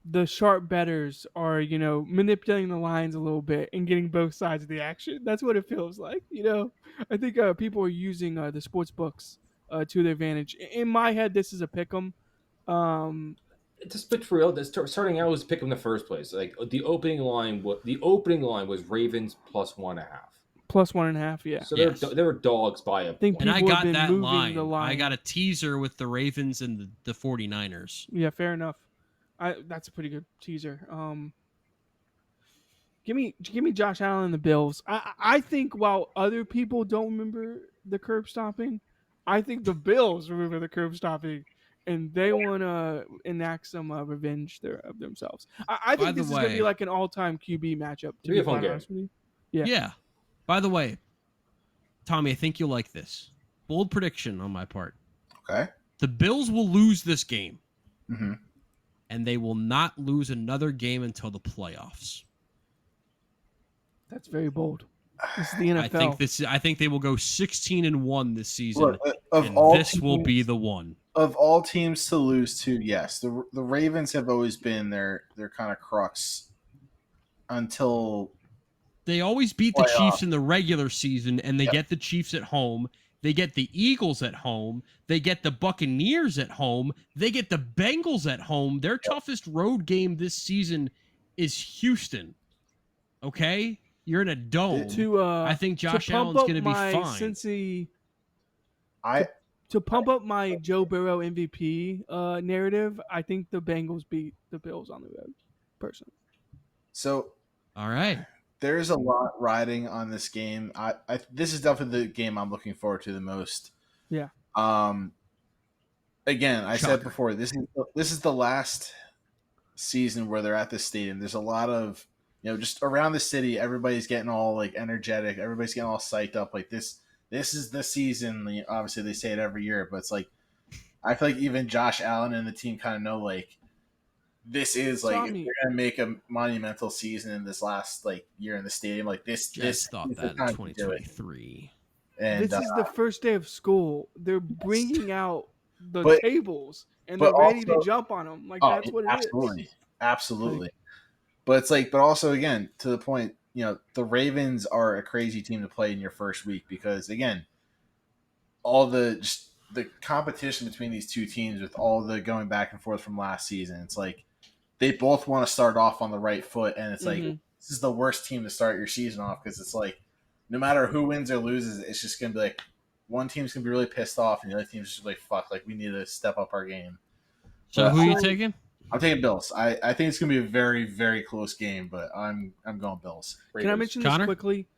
the sharp bettors are, manipulating the lines a little bit and getting both sides of the action. That's what it feels like. I think people are using the sports books to their advantage. In my head, this is a pick'em. Just but for real, starting out was pick'em in the first place. Like the opening line was Ravens plus 1.5. Plus 1.5, yeah. So they were dogs by a point. And I got that line. I got a teaser with the Ravens and the 49ers. Yeah, fair enough. That's a pretty good teaser. Give me Josh Allen and the Bills. I think while other people don't remember the curb stomping, I think the Bills remember the curb stomping, and they want to enact some revenge of themselves. I think this is going to be like an all-time QB matchup. To be quite honest with you. Yeah. By the way, Tommy, I think you'll like this. Bold prediction on my part. Okay. The Bills will lose this game. Mm-hmm. And they will not lose another game until the playoffs. That's very bold. This is the NFL. I think they will go 16-1 this season, Look, of and all this will be teams, the one. of all teams to lose to, yes, the Ravens have always been their kind of crux until They always beat the playoff. Chiefs in the regular season, and they Yep. get the Chiefs at home. They get the Eagles at home. They get the Buccaneers at home. They get the Bengals at home. Their toughest road game this season is Houston. Okay? You're in a dome. I think Josh Allen's going to be fine. Cincy, I to pump up my Joe Burrow MVP narrative, I think the Bengals beat the Bills on the road, personally. so All right. there's a lot riding on this game. This is definitely the game I'm looking forward to the most. Yeah. Again, I Shocker. said before, this is the last season where they're at this stadium. There's a lot of, just around the city, everybody's getting all like energetic, everybody's getting all psyched up. Like this is the season. Obviously, they say it every year, but it's like I feel like even Josh Allen and the team kind of know like this is like if they're gonna make a monumental season in this last like year in the stadium. Like this thought is the that in time to do it. 2023. And This is the first day of school. They're bringing out the But- tables, and but they're ready to also- jump on them. Like, Oh, that's what it is. absolutely. But it's like, but also again, to the point, the Ravens are a crazy team to play in your first week because again, all the competition between these two teams with all the going back and forth from last season, it's like they both want to start off on the right foot, and it's like this is the worst team to start your season off because it's like no matter who wins or loses, it's just gonna be like one team's gonna be really pissed off, and the other team's just like fuck, like we need to step up our game. So who are you taking? I'm taking Bills. I think it's gonna be a very, very close game, but I'm going Bills. Can I mention Connor? this quickly?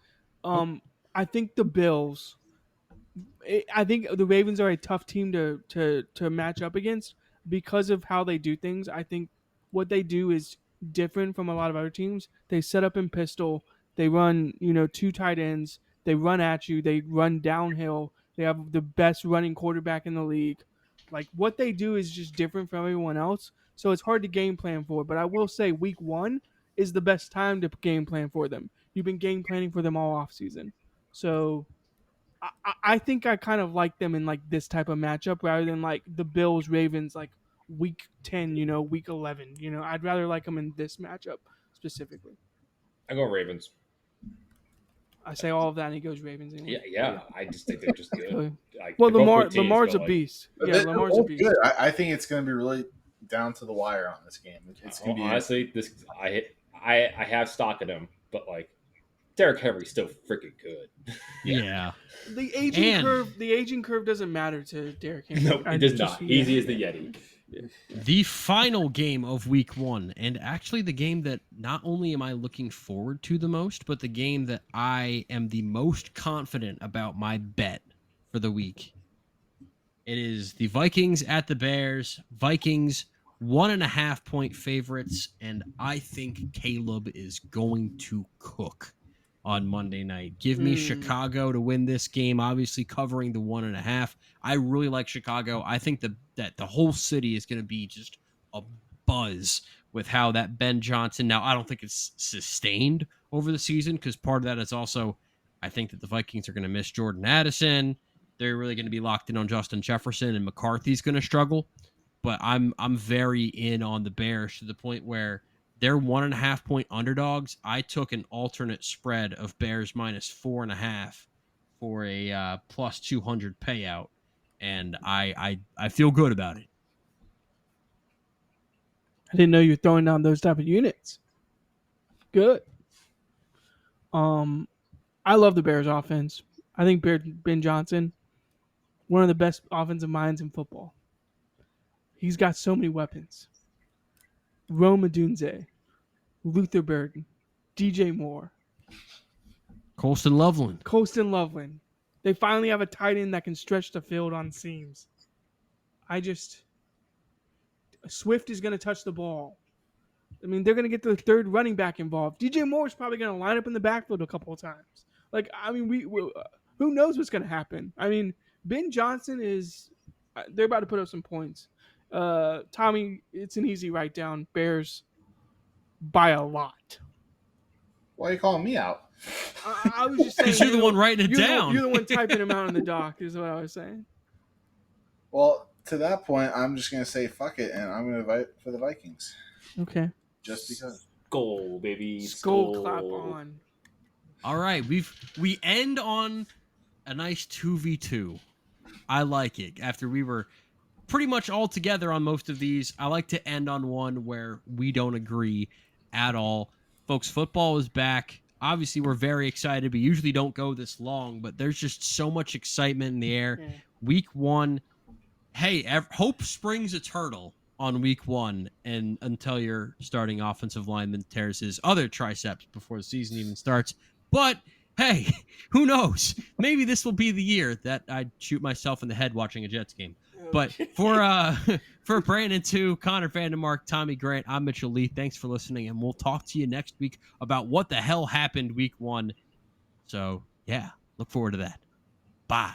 I think the Bills. I think the Ravens are a tough team to match up against because of how they do things. I think what they do is different from a lot of other teams. They set up in pistol. They run, two tight ends. They run at you. They run downhill. They have the best running quarterback in the league. Like what they do is just different from everyone else. So it's hard to game plan for. But I will say week 1 is the best time to game plan for them. You've been game planning for them all off season. So I think I kind of like them in like this type of matchup rather than like the Bills Ravens like week 10, week 11. I'd rather like them in this matchup specifically. I go Ravens. I say all of that and he goes Ravens. Anyway. Yeah. I just think they're just good. Like, Well, they're both good teams, Lamar's a but, like, beast. Yeah, Lamar's a beast. Good. I think it's going to be really down to the wire on this game. It's going to be honestly, I have stock in him, but like Derrick Henry's still freaking good. Yeah. The aging curve doesn't matter to Derrick Henry. No, it does not. Easy as the Yeti. The final game of week 1, and actually the game that not only am I looking forward to the most, but the game that I am the most confident about my bet for the week. It is the Vikings at the Bears. Vikings 1.5 point favorites, and I think Caleb is going to cook on Monday night. Give me Chicago to win this game, obviously covering the 1.5. I really like Chicago. I think that the whole city is going to be just a buzz with how that Ben Johnson. Now, I don't think it's sustained over the season because part of that is also I think that the Vikings are going to miss Jordan Addison. They're really going to be locked in on Justin Jefferson, and McCarthy's going to struggle. But I'm very in on the Bears to the point where they're 1.5 point underdogs. I took an alternate spread of Bears minus 4.5 for a plus 200 payout, and I feel good about it. I didn't know you were throwing down those type of units. Good. I love the Bears offense. I think Ben Johnson, one of the best offensive minds in football. He's got so many weapons. Rome Odunze, Luther Burden, DJ Moore, Colston Loveland. They finally have a tight end that can stretch the field on seams. Swift is going to touch the ball. I mean, they're going to get the third running back involved. DJ Moore is probably going to line up in the backfield a couple of times. Like, I mean, we who knows what's going to happen? I mean, Ben Johnson they're about to put up some points. Tommy, it's an easy write down. Bears by a lot. Why are you calling me out? I was just saying. Because you're the one writing it down. You're the one typing them out in the doc, is what I was saying. Well, to that point, I'm just gonna say fuck it, and I'm gonna vote for the Vikings. Okay. Just because. Skull, baby. Skull clap on. All right, we end on a nice 2v2. I like it. After we were pretty much all together on most of these, I like to end on one where we don't agree at all. Folks, football is back. Obviously, we're very excited. We usually don't go this long, but there's just so much excitement in the air. Yeah. Week 1. Hey, hope springs eternal on week 1 and until your starting offensive lineman tears his other triceps before the season even starts. But hey, who knows? Maybe this will be the year that I shoot myself in the head watching a Jets game. But for Brandon Tew, Connor VanDemark, Tommy Grant, I'm Mitchell Lea. Thanks for listening, and we'll talk to you next week about what the hell happened week 1. So yeah, look forward to that. Bye.